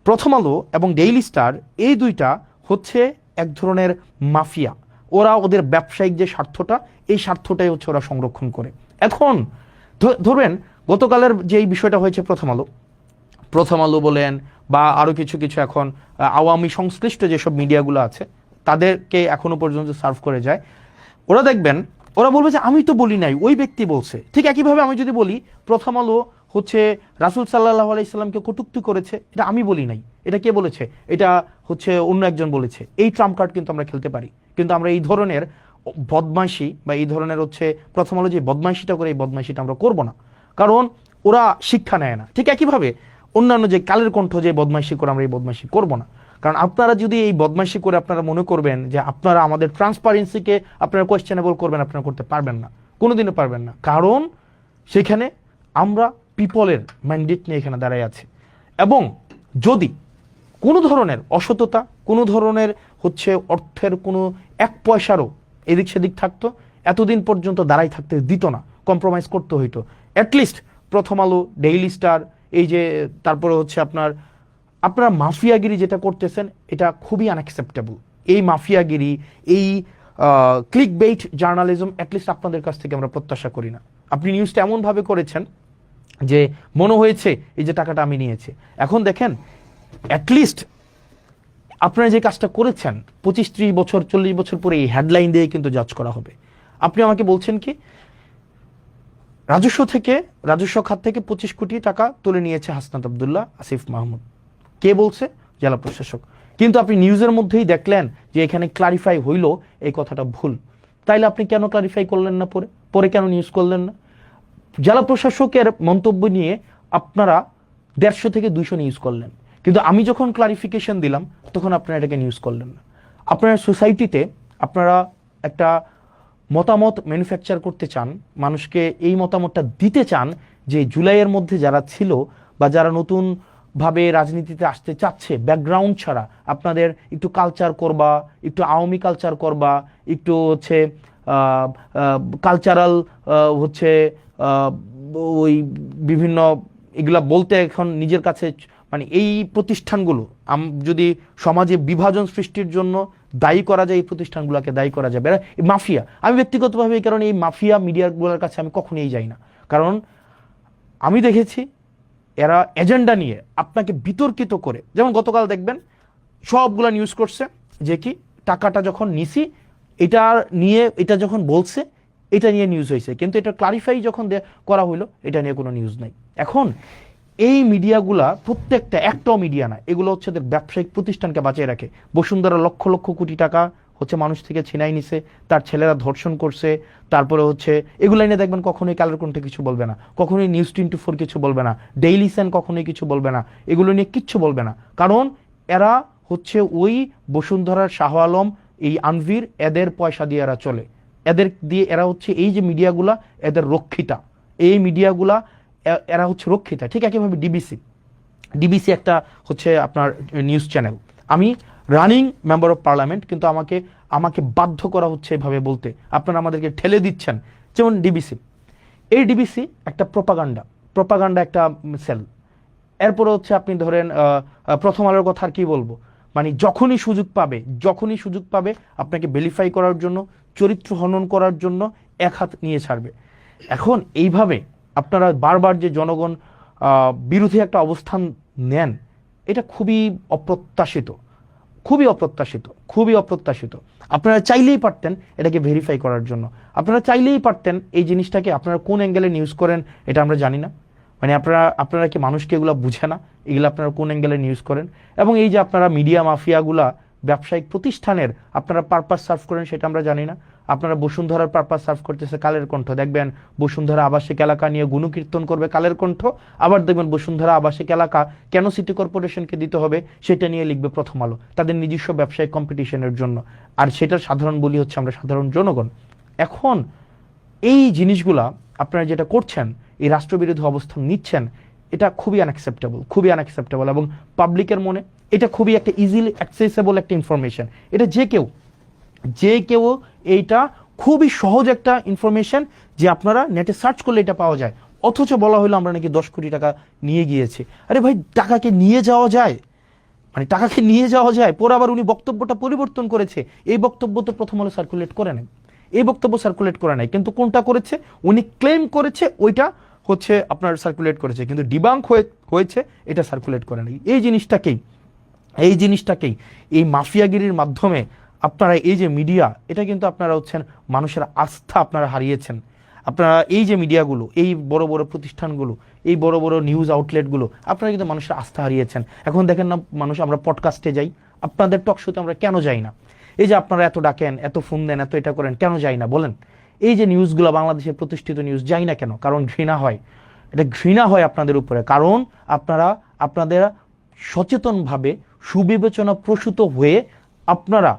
প্রথম আলো এবং ডেইলি স্টার, এই দুইটা হচ্ছে এক ধরনের মাফিয়া। ওরা ওদের ব্যবসায়িক যে স্বার্থটা, এই স্বার্থটাই হচ্ছে ওরা সংরক্ষণ করে। এখন ধরবেন গতকালের যে এই বিষয়টা হয়েছে, প্রথম আলো বলেন বা আরো কিছু এখন আওয়ামী সংশ্লিষ্ট যেসব মিডিয়াগুলো আছে তাদেরকে এখনো পর্যন্ত সার্ভ করে যায়, ওরা দেখবেন ওরা বলবে যে আমি তো বলি নাই, ওই ব্যক্তি বলছে। ঠিক একইভাবে আমি যদি বলি প্রথম আলো হচ্ছে রাসূল সাল্লাল্লাহু আলাইহি সাল্লামকে কটূক্তি করেছে, এটা আমি বলি নাই, এটা কে বলেছে, এটা হচ্ছে অন্য একজন বলেছে। এই ট্রাম্প কার্ড কিন্তু আমরা খেলতে পারি, কিন্তু আমরা এই ধরনের বদমাইশি বা এই ধরনের হচ্ছে প্রথম আলো যে বদমাইশিটা করে, এই বদমাইশিটা আমরা করব না, কারণ ওরা শিক্ষা নেয় না। ঠিক একইভাবে অন্যান্য যে কালের কণ্ঠ যে বদমাইশি করে, আমরা এই বদমাইশি করব না। কারণ আপনারা যদি এই বদমাইশি করে আপনারা মনে করবেন যে আপনারা আমাদের ট্রান্সপারেন্সিকে আপনারা কোয়েশ্চেনেবল করবেন, আপনারা করতে পারবেন না, কোনোদিনও পারবেন না। কারণ সেখানে আমরা পিপলের ম্যান্ডেট নিয়ে এখানে দাঁড়ায় আছি, এবং যদি কোনো ধরনের অসততা, কোনো ধরনের হচ্ছে অর্থের কোনো 1 পয়সারও এদিক সেদিক থাকতো, এতদিন পর্যন্ত দাঁড়াই থাকতে দিত না, কম্প্রোমাইজ করতে হইতো। অ্যাটলিস্ট প্রথম আলো, ডেইলি স্টার, এই যে তারপরে হচ্ছে আপনারা মাফিয়াগিরি যেটা করতেছেন, এটা খুবই আনঅ্যাকসেপ্টেবল। এই মাফিয়াগিরি, এই ক্লিক বেইট জার্নালিজম অ্যাটলিস্ট আপনাদের কাছ থেকে আমরা প্রত্যাশা করি না। আপনি নিউজটা এমনভাবে করেছেন যে মনে হয়েছে এই যে টাকাটা আমি নিয়েছি। এখন দেখেন, অ্যাটলিস্ট আপনারা যে কাজটা করেছেন 25-30 বছর 40 বছর পরে এই হেডলাইন দিয়ে কিন্তু জাজ করা হবে। আপনি আমাকে বলছেন কি রাজস্ব খাত থেকে 25 কোটি টাকা তুলে নিয়েছে হাসনাত আব্দুল্লাহ, আসিফ মাহমুদ, কে বলছে? জেলা প্রশাসক। কিন্তু আপনি নিউজের মধ্যেই দেখলেন যে এখানে ক্লারিফাই হইল এই কথাটা ভুল। তাইলে আপনি কেন ক্লারিফাই করলেন না, পরে কেন নিউজ করলেন না? জেলা প্রশাসকের মন্তব্য নিয়ে আপনারা 150 থেকে 200 নিউজ করলেন, কিন্তু আমি যখন ক্লারিফিকেশন দিলাম তখন আপনারা এটাকে নিউজ করলেন না। আপনারা সোসাইটিতে আপনারা একটা মতামত ম্যানুফ্যাকচার করতে চান, মানুষকে এই মতামতটা দিতে চান যে জুলাইয়ের মধ্যে যারা ছিল বা যারা নতুন ভাবে রাজনীতিতে আসতে চাচ্ছে ব্যাকগ্রাউন্ড ছাড়া, আপনাদের একটু কালচার করবা, একটু আওয়ামী কালচার করবা, একটু হচ্ছে কালচারাল হচ্ছে আহ, ওই বিভিন্ন এগুলা বলতে এখন নিজের কাছে মানে এই প্রতিষ্ঠানগুলো যদি সমাজে বিভাজন সৃষ্টির জন্য দায়ী করা যায়, এই প্রতিষ্ঠানগুলোকে দায়ী করা যাবে। এরা মাফিয়া। আমি ব্যক্তিগতভাবে এই কারণে এই মাফিয়া মিডিয়াগুলোর কাছে আমি কখনোই যাই না, কারণ আমি দেখেছি এরা এজেন্ডা নিয়ে আপনাকে বিতর্কিত করে, যেমন গতকাল দেখবেন সবগুলা নিউজ করছে যে কি টাকাটা যখন নিছি এটা নিয়ে, এটা যখন বলছে এটা নিয়ে নিউজ হয়েছে, কিন্তু এটা ক্লারিফাই যখন করা হইলো এটা নিয়ে কোনো নিউজ নাই। এখন এই মিডিয়াগুলা প্রত্যেকটা একটাও মিডিয়া না, এগুলো হচ্ছে ব্যবসায়িক প্রতিষ্ঠানকে বাঁচিয়ে রাখে। বসুন্ধরা লক্ষ লক্ষ কোটি টাকা হচ্ছে মানুষ থেকে ছিনাই নিছে, তার ছেলেরা ধর্ষণ করছে, তারপরে হচ্ছে এগুলো নিয়ে দেখবেন কখনোই কালের কণ্ঠে কিছু বলবে না, কখনোই নিউজ 24 কিছু বলবে না, ডেইলি সান কখনোই কিছু বলবে না, এগুলো নিয়ে কিচ্ছু বলবে না, কারণ এরা হচ্ছে ওই বসুন্ধরার শাহ আলম, এই আনভির, এদের পয়সা দিয়ে এরা চলে, এদের দিয়ে এরা হচ্ছে এই যে মিডিয়াগুলা এদের রক্ষিতা, এই মিডিয়াগুলা এরা হচ্ছে রক্ষিতা। ঠিক একইভাবে ডিবিসি, ডিবিসি একটা হচ্ছে আপনার নিউজ চ্যানেল, আমি রানিং মেম্বার অফ পার্লামেন্ট, কিন্তু আমাকে আমাকে বাধ্য করা হচ্ছে এভাবে বলতে, আপনারা আমাদেরকে ঠেলে দিচ্ছেন। যেমন ডিবিসি, এই ডিবিসি একটা প্রোপাগান্ডা, প্রোপাগান্ডা একটা সেল। এরপরে হচ্ছে আপনি ধরেন প্রথম আলোর কথা আর কি বলবো, মানে যখনই সুযোগ পাবে, যখনই সুযোগ পাবে আপনাকে ভেরিফাই করার জন্য, চরিত্র হনন করার জন্য এক হাত নিয়ে ছাড়বে। এখন এইভাবে আপনারা বারবার যে জনগণ বিরোধী একটা অবস্থান নেন, এটা খুবই অপ্রত্যাশিত, খুবই অপ্রত্যাশিত, খুবই অপ্রত্যাশিত। আপনারা চাইলেই পারতেন এটাকে ভেরিফাই করার জন্য, আপনারা চাইলেই পারতেন এই জিনিসটাকে, আপনারা কোন অ্যাঙ্গেলে নিউজ করেন এটা আমরা জানি না, মানে আপনারা কি মানুষকে এগুলো বুঝে না এগুলো আপনারা কোন অ্যাঙ্গেলে নিউজ করেন। এবং এই যে আপনারা মিডিয়া মাফিয়াগুলা ব্যবসায়িক প্রতিষ্ঠানের আপনারা পারপাস সার্ভ করেন সেটা আমরা জানি না। আপনারা বসুন্ধরার পারপাস সার্ভ করতেছে কালের কণ্ঠ, দেখবেন বসুন্ধরা আবাসিক এলাকা নিয়ে গুণকীর্তন করবে কালের কণ্ঠ, আবার দেখবেন বসুন্ধরা আবাসিক এলাকা কেন সিটি কর্পোরেশনকে দিতে হবে সেটা নিয়ে লিখবে প্রথম আলো, তাদের নিজস্ব ব্যবসায়িক কম্পিটিশনের জন্য, আর সেটার সাধারণ বলি হচ্ছে আমরা সাধারণ জনগণ। এখন এই জিনিসগুলা আপনারা যেটা করছেন, এই রাষ্ট্রবিরোধী অবস্থান নিচ্ছেন, এটা খুবই আনঅ্যাকসেপ্টেবল, খুবই আনঅ্যাকসেপ্টেবল, এবং পাবলিকের মনে এটা খুবই একটা ইজিলি অ্যাক্সেসেবল একটা ইনফরমেশন, এটা যে কেউ এইটা খুবই সহজ একটা ইনফরমেশন যে আপনারা নেটে সার্চ করলে এটা পাওয়া যায়। অথচ বলা হলো আমরা নাকি 10 কোটি টাকা নিয়ে গিয়েছি। আরে ভাই, টাকাকে নিয়ে যাওয়া যায়, মানে টাকাকে নিয়ে যাওয়া যায়, পরে আবার উনি বক্তব্যটা পরিবর্তন করেছে, এই বক্তব্য তো প্রথম আলো সার্কুলেট করে নাই, এই বক্তব্য সার্কুলেট করে নাই, কিন্তু কোনটা করেছে, উনি ক্লেম করেছে ওইটা হচ্ছে আপনার সার্কুলেট করেছে, কিন্তু ডিবাঙ্ক হয়েছে এটা সার্কুলেট করে নাই। এই জিনিসটাকেই এই মাফিয়াগিরির মাধ্যমে আপনারা এই যে মিডিয়া, এটা কিন্তু আপনারা হচ্ছেন মানুষের আস্থা আপনারা হারিয়েছেন। আপনারা এই যে মিডিয়াগুলো, এই বড় বড় প্রতিষ্ঠানগুলো, এই বড় বড় নিউজ আউটলেটগুলো, আপনারা কিন্তু মানুষের আস্থা হারিয়েছেন। এখন দেখেন না মানুষ, আমরা পডকাস্টে যাই, আপনাদের টক শোতে আমরা কেন যাই না? এই যে আপনারা এত ডাকেন, এত ফোন দেন, এত এটা করেন, কেন যাই না বলেন? এই যে নিউজগুলো বাংলাদেশের প্রতিষ্ঠিত নিউজ, যাই না কেন? কারণ ঘৃণা হয়, এটা ঘৃণা হয় আপনাদের উপরে, কারণ আপনাদের সচেতনভাবে সুবিবেচনা প্রসূত হয়ে আপনারা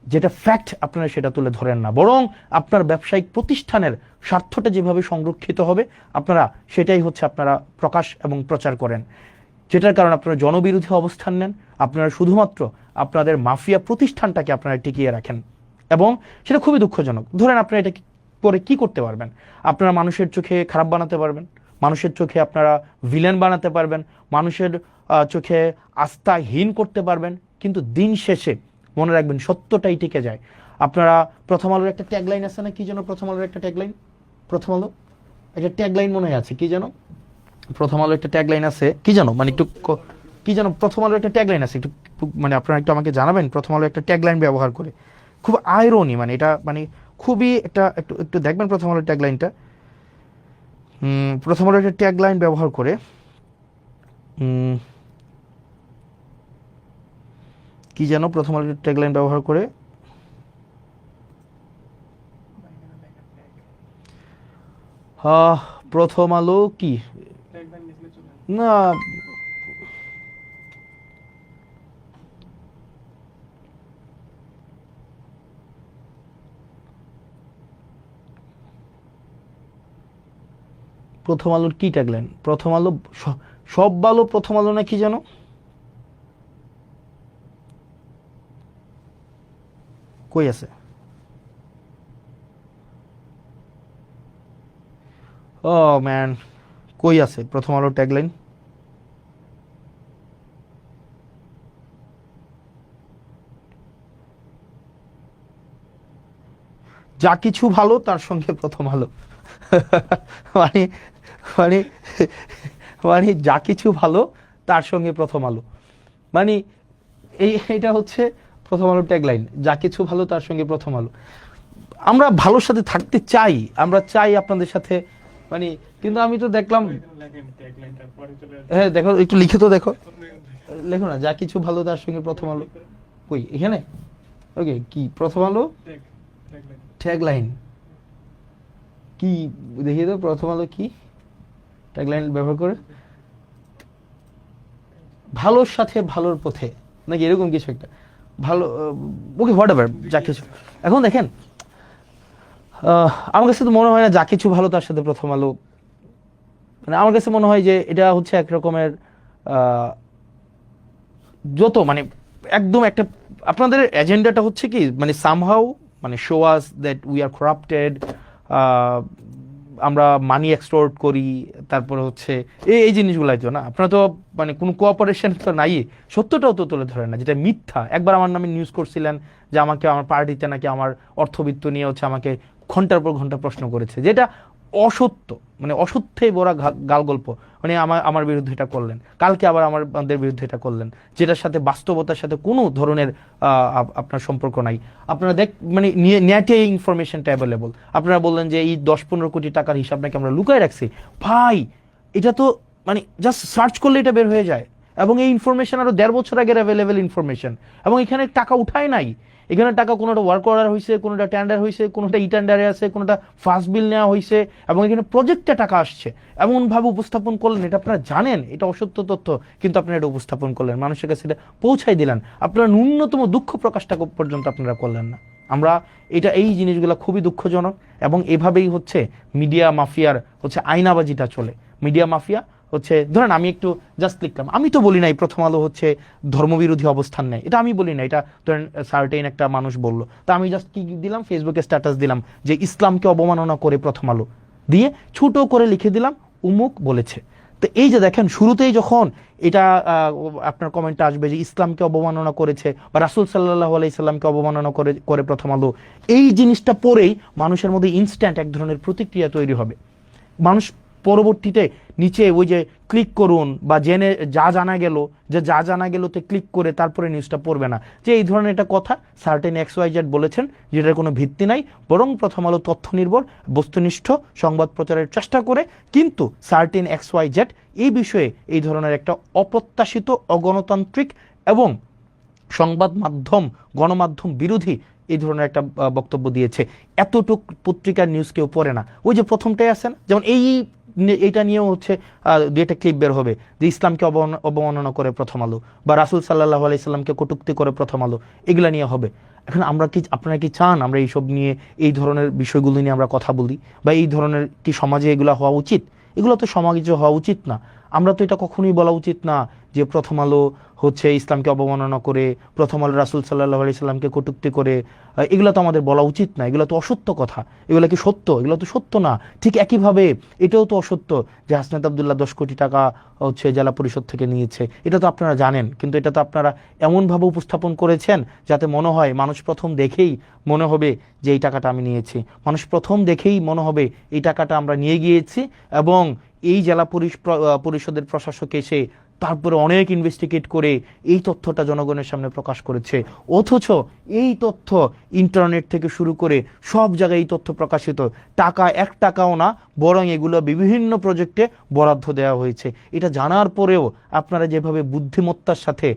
যেটা ফ্যাক্ট আপনারা সেটা তুলে ধরেন না, বরং আপনার ব্যবসায়িক প্রতিষ্ঠানের স্বার্থটা যেভাবে সংরক্ষিত হবে আপনারা সেটাই হচ্ছে আপনারা প্রকাশ এবং প্রচার করেন, যেটার কারণে আপনারা জনবিরোধী অবস্থান নেন। আপনারা শুধুমাত্র আপনাদের মাফিয়া প্রতিষ্ঠানটাকে আপনারা টিকিয়ে রাখেন, এবং সেটা খুবই দুঃখজনক। ধরেন আপনারা এটা করে কি করতে পারবেন? আপনারা মানুষের চোখে খারাপ বানাতে পারবেন, মানুষের চোখে আপনারা ভিলেন বানাতে পারবেন, মানুষের চোখে আস্থাহীন করতে পারবেন, কিন্তু দিন শেষে মনে রাখবেন সত্যটাই টিকে যায়। আপনারা প্রথম আলোর একটা ট্যাগলাইন আছে না, কি যেন প্রথম আলোর একটা ট্যাগলাইন, প্রথম আলো একটা ট্যাগলাইন মনে আছে, কি যেন প্রথম আলো একটা ট্যাগলাইন আছে, কি যেন, মানে একটু কি যেন প্রথম আলো একটা ট্যাগলাইন আছে, একটু মানে আপনারা একটু আমাকে জানাবেন। প্রথম আলো একটা ট্যাগলাইন ব্যবহার করে, খুব আইরনি, মানে এটা মানে খুবই একটা একটু একটু দেখবেন প্রথম আলোর ট্যাগলাইনটা। প্রথম আলো একটা ট্যাগলাইন ব্যবহার করে, কি যেন প্রথম আলো ট্যাগলাইন ব্যবহার করে, প্রথম আলো কি না, প্রথম আলোর কি ট্যাগলাইন? প্রথম আলো সব ভালো প্রথম আলো না কি জানো? কই আছে? ও ম্যান, কই আছে প্রথম আলো ট্যাগলাইন? যা কিছু ভালো তার সঙ্গে প্রথম আলো। মানে মানে মানে যা কিছু ভালো তার সঙ্গে প্রথম আলো, মানে এটা হচ্ছে প্রথম আলো ট্যাগলাইন, যা কিছু ভালো তার সঙ্গে প্রথম আলো। আমরা ভালোর সাথে থাকতে চাই, আমরা চাই আপনাদের সাথে, মানে কিন্তু আমি তো দেখলাম, হ্যাঁ দেখো একটু লিখে তো দেখো, লেখো না, যা কিছু ভালো তার সঙ্গে প্রথম আলো। কই এখানে? ওকে, কি প্রথম আলো ট্যাগলাইন কি দেখিয়ে দাও, প্রথম আলো কি ট্যাগলাইন ব্যবহার করে? ভালোর সাথে ভালোর পথে নাকি এরকম কিছু একটা, ভালো, ওকে হোয়াট এভার, যা কিছু। এখন দেখেন, আমার কাছে তো মনে হয় না যা কিছু ভালো তার সাথে প্রথম আলো, মানে আমার কাছে মনে হয় যে এটা হচ্ছে এক রকমের যত মানে একদম একটা, আপনাদের এজেন্ডাটা হচ্ছে কি মানে সামহাউ মানে show us that we are corrupted, আমরা মানি এক্সটোর্ট করি, তারপরে হচ্ছে এই জিনিসগুলাই তো না, আপনারা তো মানে কোনো কোঅপারেশন তো নাই, সত্যটাও তো তুলে ধরেন না, যেটা মিথ্যা। একবার আমার নামে নিউজ করছিলেন যে আমাকে আমার পার্টিতে নাকি আমার অর্থবিত্ত নিয়ে হচ্ছে আমাকে ঘন্টার পর ঘন্টা প্রশ্ন করেছে, যেটা অসত্য, মানে অসত্যে বড় গাল গল্প, মানে আমার বিরুদ্ধে এটা করলেন, কালকে আবার আমাদের বিরুদ্ধে এটা করলেন, যেটার সাথে বাস্তবতার সাথে কোনো ধরনের আপনার সম্পর্ক নাই। আপনারা মানে নেটে ইনফরমেশনটা অ্যাভেলেবল, আপনারা বললেন যে এই 10-15 কোটি টাকার হিসাব নাকি আমরা লুকায় রাখছি। ভাই এটা তো মানে জাস্ট সার্চ করলে এটা বের হয়ে যায়, এবং এই ইনফরমেশন আরো 1.5 বছর আগের অ্যাভেলেবেল ইনফরমেশন, এবং এখানে টাকা উঠায় নাই, এখানে টাকা কোনোটা ওয়ার্ক অর্ডার হয়েছে, কোনোটা টেন্ডার হয়েছে, কোনোটা ই টেন্ডারে আছে, কোনোটা ফার্স্ট বিল নেওয়া হয়েছে, এবং এখানে প্রজেক্টে টাকা আসছে, এমনভাবে উপস্থাপন করলেন, এটা আপনারা জানেন এটা অসত্য তথ্য, কিন্তু আপনারা এটা উপস্থাপন করলেন, মানুষের কাছে এটা পৌঁছাই দিলেন, আপনারা ন্যূনতম দুঃখ প্রকাশটা পর্যন্ত আপনারা করলেন না। আমরা এই জিনিসগুলো খুবই দুঃখজনক, এবং এভাবেই হচ্ছে মিডিয়া মাফিয়ার হচ্ছে আয়নাবাজিটা চলে। মিডিয়া মাফিয়া হচ্ছে, ধরেন আমি একটু জাস্ট লিখলাম, আমি তো বলি নাই প্রথম আলো হচ্ছে ধর্মবিরোধী অবস্থান নেয়, এটা আমি বলি না, এটা ধরেন সার্টেন একটা মানুষ বললো, তা আমি জাস্ট কি দিলাম, ফেসবুকে স্ট্যাটাস দিলাম যে ইসলামকে অবমাননা করে প্রথম আলো, দিয়ে ছোট করে লিখে দিলাম উমুক বলেছে। তো এই যে দেখেন, শুরুতেই যখন এটা আপনার কমেন্টটা আসবে যে ইসলামকে অবমাননা করেছে বা রাসূল সাল্লাল্লাহু আলাইহি সাল্লামকে অবমাননা করে প্রথম আলো, এই জিনিসটা পরেই মানুষের মধ্যে ইনস্ট্যান্ট এক ধরনের প্রতিক্রিয়া তৈরি হবে। মানুষ পরবর্তীতে নিচে ওই যে ক্লিক করুন বা জেনে যা জানা গেল, যে যা জানা গেল তে ক্লিক করে তারপরে নিউজটা পড়বে না, যে এই ধরনের একটা কথা সার্টেন XYZ বলেছেন, যেটার কোনো ভিত্তি নাই, বরং প্রথম আলো তথ্য নির্ভর বস্তুনিষ্ঠ সংবাদ প্রচারের চেষ্টা করে, কিন্তু সার্টেন XYZ এই বিষয়ে এই ধরনের একটা অপ্রত্যাশিত, অগণতান্ত্রিক এবং সংবাদ মাধ্যম, গণমাধ্যম বিরোধী এই ধরনের একটা বক্তব্য দিয়েছে। এতটুক পত্রিকার নিউজ কেউ পড়ে না। ওই যে প্রথমটাই আছে না, যেমন এইটা নিয়েও হচ্ছে দুইটা ক্লিপ বের হবে যে ইসলামকে অবমাননা করে প্রথম আলো, বা রাসূল সাল্লাল্লাহু আলাইহি সাল্লামকে কটূক্তি করে প্রথম আলো, এগুলা নিয়ে হবে। এখন আপনারা কি চান আমরা এইসব নিয়ে, এই ধরনের বিষয়গুলো নিয়ে আমরা কথা বলি, বা এই ধরনের কি সমাজে এগুলা হওয়া উচিত? এগুলো তো সমাজে হওয়া উচিত না। আমরা তো এটা কখনোই বলা উচিত না যে প্রথম আলো হচ্ছে ইসলামকে অবমাননা করে, প্রথম আলো রাসূল সাল্লাল্লাহু আলাইহি সাল্লামকে কটূক্তি করে, এগুলো তো আমাদের বলা উচিত না, এগুলো তো অসত্য কথা। এগুলো কি সত্য? এগুলো তো সত্য না। ঠিক একইভাবে এটাও তো অসত্য যে হাসনাত আব্দুল্লাহ 10 কোটি টাকা হচ্ছে জেলা পরিষদ থেকে নিয়েছে, এটা তো আপনারা জানেন, কিন্তু এটা তো আপনারা এমনভাবে উপস্থাপন করেছেন যাতে মনে হয়, মানুষ প্রথম দেখেই মনে হবে যে এই টাকাটা আমি নিয়েছি, মানুষ প্রথম দেখেই মনে হবে এই টাকাটা আমরা নিয়ে গিয়েছি, এবং এই জেলা পরিষদের প্রশাসক এসে তারপরে অনেক ইনভেস্টিগেট করে এই তথ্যটা জনগণের সামনে প্রকাশ করেছে। অথচ এই তথ্য ইন্টারনেট থেকে শুরু করে সব জায়গায় এই তথ্য প্রকাশিত, টাকা 1 টাকাও না, বরং এগুলো বিভিন্ন প্রজেক্টে বরাদ্দ দেওয়া হয়েছে। এটা জানার পরেও আপনারা যেভাবে বুদ্ধিমত্তার সাথে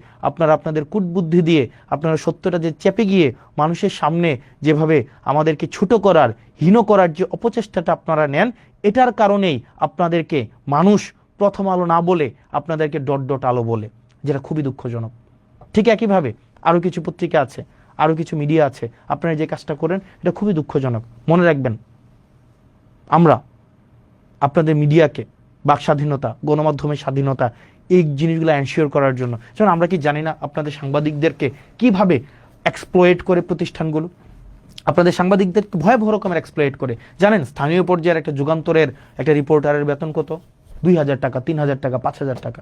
আপনাদের কূটবুদ্ধি দিয়ে আপনারা সত্যটা যে চেপে গিয়ে মানুষের সামনে যেভাবে আমাদেরকে ছোট করার, হীন করার যে অপচেষ্টাটা আপনারা নেন, এটার কারণেই আপনাদেরকে মানুষ প্রথম আলো না বলে আপনাদেরকে ডট ডট আলো বলে, যেটা খুবই দুঃখজনক। ঠিক একইভাবে আরো কিছু পত্রিকা আছে, আরো কিছু মিডিয়া আছে, আপনারা যে কাজটা করেন এটা খুবই দুঃখজনক। মনে রাখবেন, আমরা আপনাদের মিডিয়াকে, বাক স্বাধীনতা, গণমাধ্যমের স্বাধীনতা, এই জিনিসগুলো এনশিওর করার জন্য। যেমন আমরা কি জানি না আপনাদের সাংবাদিকদেরকে কিভাবে এক্সপ্লয়েট করে প্রতিষ্ঠানগুলো, আপনাদের সাংবাদিকদেরকে ভয়াবহ রকমের এক্সপ্লয়েট করে। জানেন স্থানীয় পর্যায়ের একটা যুগান্তরের একটা রিপোর্টারের বেতন কত? 2,000 টাকা, 3,000 টাকা, 5,000 টাকা।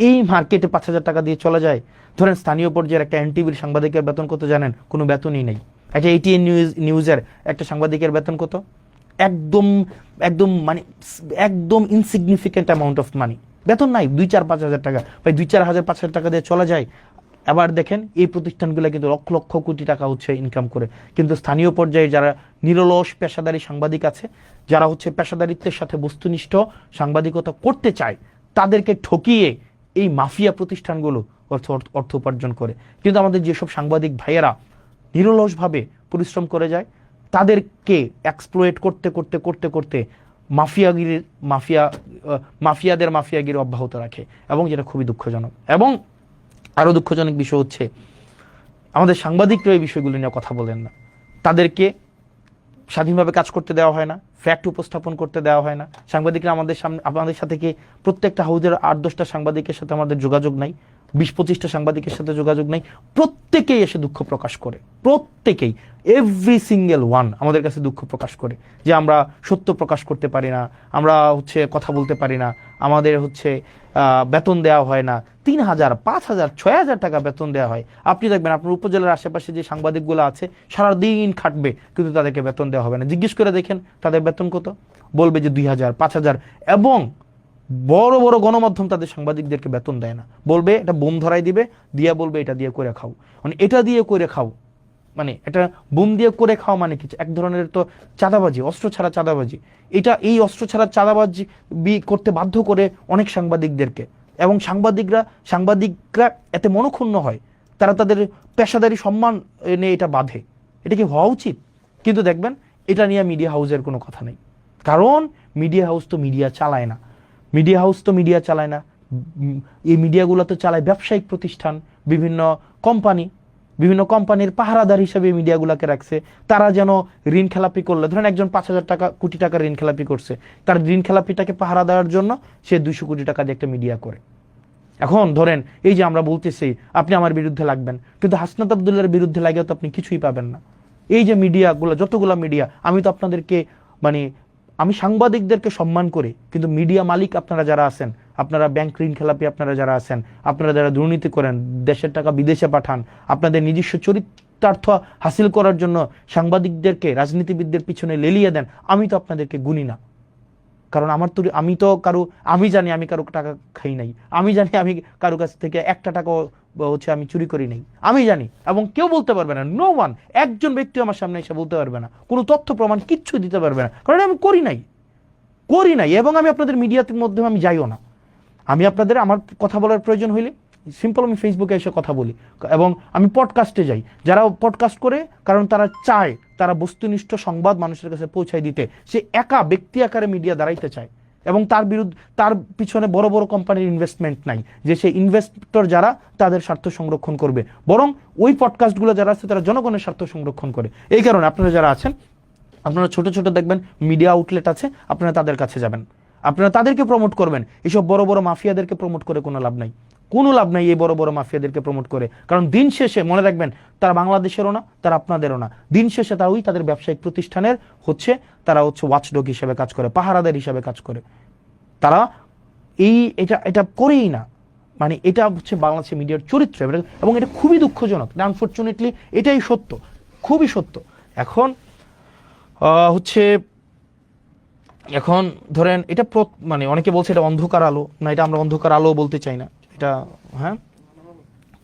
এই মার্কেটে 5,000 টাকা দিয়ে চলে যায়। ধরেন স্থানীয় পর্যায়ের একটা এনটিভির সাংবাদিকের বেতন কত জানেন? কোনো বেতনই নেই। একটা এটিএন নিউজের একটা সাংবাদিকের বেতন কত? একদম একদম মানে একদম ইনসিগনিফিকেন্ট অ্যামাউন্ট অফ মানি, বেতন নাই। 2-4-5,000 টাকা, ভাই 2-4,000-5,000 টাকা দিয়ে চলা যায়। আবার দেখেন এই প্রতিষ্ঠানগুলো কিন্তু লক্ষ লক্ষ কোটি টাকা হচ্ছে ইনকাম করে, কিন্তু স্থানীয় পর্যায়ে যারা নিরলস পেশাদারী সাংবাদিক আছে, যারা হচ্ছে পেশাদারিত্বের সাথে বস্তুনিষ্ঠ সাংবাদিকতা করতে চায়, তাদেরকে ঠকিয়ে এই মাফিয়া প্রতিষ্ঠানগুলো অর্থ উপার্জন করে। কিন্তু আমাদের যেসব সাংবাদিক ভাইয়েরা নিরলসভাবে পরিশ্রম করে যায়, তাদেরকে এক্সপ্লয়েট করতে করতে করতে করতে মাফিয়াদের মাফিয়াগিরি অব্যাহত রাখে, এবং যেটা খুবই দুঃখজনক। এবং আরো দুঃখজনক বিষয় হচ্ছে আমাদের সাংবাদিকরা এই বিষয়গুলো নিয়ে কথা বলেন না। তাদেরকে স্বাধীনভাবে কাজ করতে দেওয়া হয় না, ফ্যাক্ট উপস্থাপন করতে দেওয়া হয় না। সাংবাদিকরা আমাদের সাথে কি প্রত্যেকটা হাউজের 8-10টা সাংবাদিকের সাথে আমাদের যোগাযোগ নাই, 20-25টা সাংবাদিকের সাথে যোগাযোগ নাই। প্রত্যেকেই এসে দুঃখ প্রকাশ করে, প্রত্যেকেই, এভরি সিঙ্গেল ওয়ান আমাদের কাছে দুঃখ প্রকাশ করে যে আমরা সত্য প্রকাশ করতে পারি না, আমরা হচ্ছে কথা বলতে পারি না, আমাদের হচ্ছে বেতন দেওয়া হয় না। 3,000, 5,000, 6,000 টাকা বেতন দেওয়া হয়। আপনি দেখবেন আপনার উপজেলার আশেপাশে যে সাংবাদিকগুলো আছে সারাদিন খাটবে, কিন্তু তাদেরকে বেতন দেওয়া হবে না। জিজ্ঞেস করে দেখেন তাদের বেতন কত, বলবে যে 2,000, 5,000। এবং বড় বড় গণমাধ্যম তাদের সাংবাদিকদেরকে বেতন দেয় না, বলবে এটা বোম ধরাই দিবে, দিয়া বলবে এটা দিয়ে করে খাও। মানে এটা দিয়ে করে খাও, মানে এটা বোম দিয়ে করে খাওয়া মানে কি? এক ধরনের তো চাঁদাবাজি, অস্ত্র ছাড়া চাঁদাবাজি। এই অস্ত্র ছাড়া চাঁদাবাজি করতে বাধ্য করে অনেক সাংবাদিকদেরকে। এবং সাংবাদিকরা এতে মনক্ষুণ্ণ হয়, তারা তাদের পেশাদারি সম্মান নিয়ে এটা বাঁধে। এটা কি হওয়া উচিত? কিন্তু দেখবেন এটা নিয়ে মিডিয়া হাউসের কোনো কথা নেই, কারণ মিডিয়া হাউস তো মিডিয়া চালায় না। এই মিডিয়াগুলো তো চালায় ব্যবসায়িক প্রতিষ্ঠান, বিভিন্ন কোম্পানির পাহারাদার হিসেবে মিডিয়াগুলোকে রাখছে। তারা যেন ঋণ খেলাপি করলে, ধরেন একজন 5,000 টাকা, কোটি টাকা ঋণ খেলাপি করছে, তার ঋণ খেলাপিটাকে পাহারা দেওয়ার জন্য সে 200 কোটি টাকা দিয়ে একটা মিডিয়া করে। এখন ধরেন এই যে আমরা বলতেছি আপনি আমার বিরুদ্ধে লাগবেন, কিন্তু হাসনাত আব্দুল্লাহর বিরুদ্ধে লাগেও তো আপনি কিছুই পাবেন না। এই যে মিডিয়াগুলো, যতগুলো মিডিয়া, আমি তো আপনাদেরকে আমি সাংবাদিকদেরকে সম্মান করি, কিন্তু মিডিয়া মালিক আপনারা যারা আছেন, আপনারা ব্যাংক ঋণ খেলাপি আপনারা যারা আছেন, আপনারা যারা দুর্নীতি করেন, দেশের টাকা বিদেশে পাঠান, আপনাদের নিজস্ব চরিতার্থ হাসিল করার জন্য সাংবাদিকদেরকে রাজনীতিবিদদের পিছনে লেলিয়ে দেন, আমি তো আপনাদেরকে গুনি না। কারণ আমি জানি আমি কারো টাকা খাই নাই, আমি জানি আমি কারো কাছ থেকে একটা টাকা হচ্ছে আমি চুরি করি নাই, আমি জানি। এবং কেউ বলতে পারবে না, নো ওয়ান, একজন ব্যক্তি আমার সামনে এসে বলতে পারবে না, কোনো তথ্য প্রমাণ কিচ্ছু দিতে পারবে না, কারণ আমি করি নাই। এবং আমি আপনাদের মিডিয়াতে মধ্যে আমি যাইও না। আমার কথা বলার প্রয়োজন হইলে সিম্পল আমি ফেসবুকে এসে কথা বলি, এবং আমি পডকাস্টে যাই। যারা পডকাস্ট করে, কারণ তারা চায় তারা বস্তুনিষ্ঠ সংবাদ মানুষের কাছে পৌঁছায় দিতে, সে একা ব্যক্তি আকারে মিডিয়া দাঁড়াইতে চায়, এবং তার পিছনে বড় বড় কোম্পানির ইনভেস্টমেন্ট নাই যে সেই ইনভেস্টর যারা তাদের স্বার্থ সংরক্ষণ করবে, বরং ওই পডকাস্টগুলো যারা আছে তারা জনগণের স্বার্থ সংরক্ষণ করে। এই কারণে আপনারা যারা আছেন, আপনারা ছোট ছোট দেখবেন মিডিয়া আউটলেট আছে, আপনারা তাদের কাছে যাবেন, আপনারা তাদেরকে প্রমোট করবেন। এইসব বড় বড় মাফিয়াদেরকে প্রমোট করে কোনো লাভ নাই, এই বড় বড় মাফিয়াদেরকে প্রমোট করে। কারণ দিন শেষে মনে রাখবেন, তারা বাংলাদেশেরও না, তারা আপনাদেরও না। দিন শেষে তাদের ব্যবসায়িক প্রতিষ্ঠানের তারা ওয়াচডগ হিসেবে কাজ করে, পাহারাদার হিসেবে কাজ করে। তারা এটা করেই না। মানে এটা হচ্ছে বাংলাদেশের মিডিয়ার চরিত্র, এবং এটা খুবই দুঃখজনক। আনফরচুনেটলি এটাই সত্য, খুবই সত্য। এখন ধরেন এটা অনেকে বলছে এটা অন্ধকার আলো, না এটা আমরা অন্ধকার আলো বলতে চাই না, এটা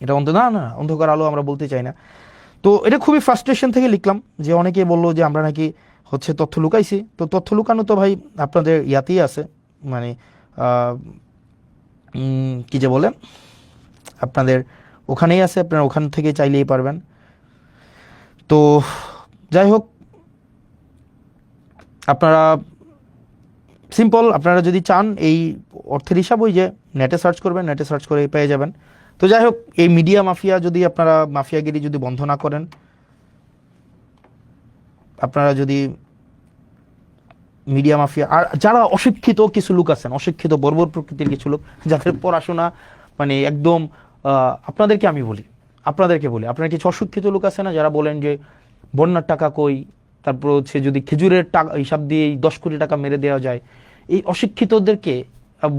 এটা অন্ধকার আলো আমরা বলতে চাই না। তো এটা খুবই ফ্রাস্ট্রেশন থেকে লিখলাম, যে অনেকে বললো যে আমরা নাকি তথ্য লুকাইছি। তো তথ্য লুকানো তো ভাই আপনাদের ইয়াতেই আছে, কি যে বলে, আপনাদের ওখানেই আছে, আপনারা ওখান থেকে চাইলেই পারবেন। তো যাই হোক, আপনারা যদি চান এই অর্থের হিসাব, ওই যে নেটে সার্চ করবেন, নেটে সার্চ করে পেয়ে যাবেন। তো যাই হোক, এই মিডিয়া মাফিয়া যদি আপনারা মাফিয়াগিরি যদি বন্ধ না করেন, আপনারা যদি মিডিয়া মাফিয়া আর যারা অশিক্ষিত কিছু লোক আছেন, অশিক্ষিত বর্বর প্রকৃতির কিছু লোক যাদের পড়াশোনা মানে একদম আপনাদেরকে আমি বলি, আপনারা কিছু অশিক্ষিত লোক আছে না যারা বলেন যে বন্যার টাকা কই, তারপর হচ্ছে যদি খেজুরের টাকা হিসাব দিয়ে 10 কোটি টাকা মেরে দেওয়া যায়, এই অশিক্ষিতদেরকে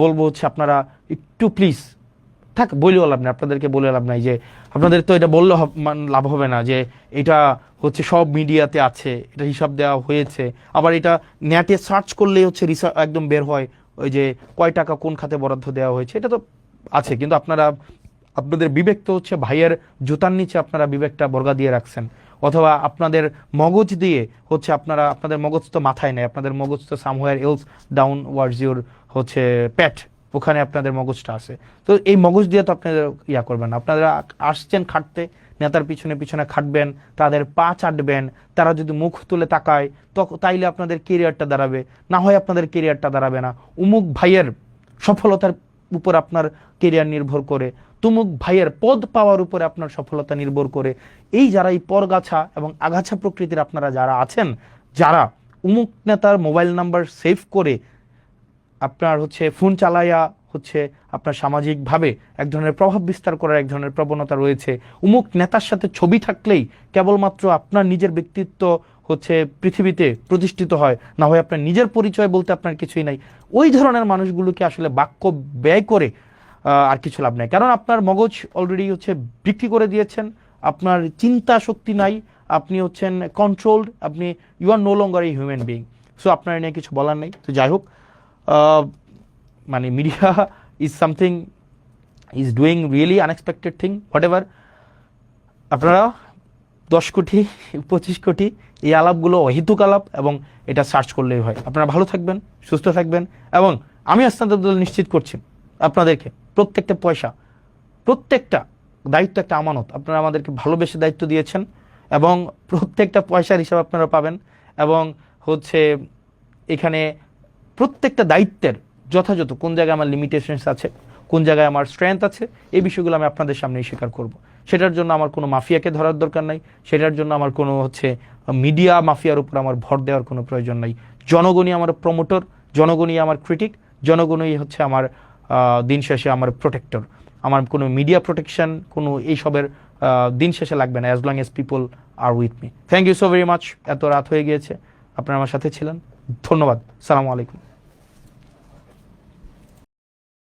বলবো হচ্ছে আপনারা একটু প্লিজ থাক, বলেও লাভ নাই, আপনাদেরকে বলে লাভ নাই যে আপনাদের তো এটা বললে লাভ হবে না যে এটা হচ্ছে সব মিডিয়াতে আছে, এটা হিসাব দেওয়া হয়েছে, আবার এটা নেটে সার্চ করলেই হচ্ছে রিসার্চ একদম বের হয় ওই যে কয় টাকা কোন খাতে বরাদ্দ দেওয়া হয়েছে, এটা তো আছে। কিন্তু আপনাদের বিবেক তো হচ্ছে ভাইয়ের জুতার নিচে আপনারা বিবেকটা বর্গা দিয়ে রাখছেন, অথবা আপনাদের মগজ দিয়ে হচ্ছে আপনাদের মগজ তো মাথায় নেই, আপনাদের মগজ তো somewhere else down words your হচ্ছে প্যাট, ওখানে আপনাদের মগজটা আছে। তো এই মগজ দিয়ে তো আপনাদের করবেন না, আপনারা আসছেন খাটতে, নেতার পিছনে পিছনে খাটবেন, তাদের পা চাটবেন, তারা যদি মুখ তুলে তাকায় তাইলে আপনাদের কেরিয়ারটা দাঁড়াবে, না হয় আপনাদের কেরিয়ারটা দাঁড়াবে না। উমুক ভাইয়ের সফলতার উপর আপনার কেরিয়ার নির্ভর করে, তুমুক ভাইয়ের পদ পাওয়ার উপরে আপনার সফলতা নির্ভর করে। যারা এই পরগাছা এবং আগাছা প্রকৃতির আপনারা যারা আছেন, যারা উমুক নেতার মোবাইল নাম্বার সেভ করে আপনার হচ্ছে ফোন চালাইয়া হচ্ছে আপনার সামাজিকভাবে এক ধরনের প্রভাব বিস্তার করার এক ধরনের প্রবণতা রয়েছে, উমুক নেতার সাথে ছবি থাকলেই কেবলমাত্র আপনার নিজের ব্যক্তিত্ব হচ্ছে পৃথিবীতে প্রতিষ্ঠিত হয়, না হয় আপনার নিজের পরিচয় বলতে আপনার কিছুই নাই, ওই ধরনের মানুষগুলোকে আসলে বাক্য ব্যয় করে আর কিছু লাভ নাই। কারণ আপনার মগজ অলরেডি হচ্ছে বিক্রি করে দিয়েছেন, আপনার চিন্তা শক্তি নাই, আপনি হচ্ছেন কন্ট্রোলড, আপনি you are no longer a human being. So আপনার নিয়ে কিছু বলার নেই। তো যাই হোক, মানে media is something is doing really unexpected thing, whatever. আপনারা 10 কোটি 25 কোটি এই আলাপগুলো অহেতুক আলাপ, এবং এটা সার্চ করলেই হয়। আপনারা ভালো থাকবেন, সুস্থ থাকবেন, এবং আমি আস্তান আব্দুল নিশ্চিত করছি আপনাদেরকে প্রত্যেকটা পয়সা, প্রত্যেকটা দায়িত্ব একটা আমানত, আপনারা আমাদেরকে ভালোবেসে দায়িত্ব দিয়েছেন, এবং প্রত্যেকটা পয়সার হিসাব আপনারা পাবেন, এবং হচ্ছে এখানে প্রত্যেকটা দায়িত্বের যথাযথ কোন জায়গায় আমার লিমিটেশনস আছে, কোন জায়গায় আমার স্ট্রেংথ আছে, এই বিষয়গুলো আমি আপনাদের সামনেই স্বীকার করব। সেটার জন্য আমার কোনো মাফিয়াকে ধরার দরকার নাই, সেটার জন্য আমার কোনো হচ্ছে মিডিয়া মাফিয়ার উপর আমার ভর দেওয়ার কোনো প্রয়োজন নাই। জনগণই আমার প্রমোটর, জনগণই আমার ক্রিটিক, জনগণই হচ্ছে আমার দিন শেষে আমার প্রোটেক্টর। আমার কোনো মিডিয়া প্রোটেকশন কোনো এইসবের দিন শেষে লাগবে না, as long as people are with me. Thank you so very much. এত রাত হয়ে গিয়েছে, আপনারা আমার সাথে ছিলেন, ধন্যবাদ। সালামু আলাইকুম।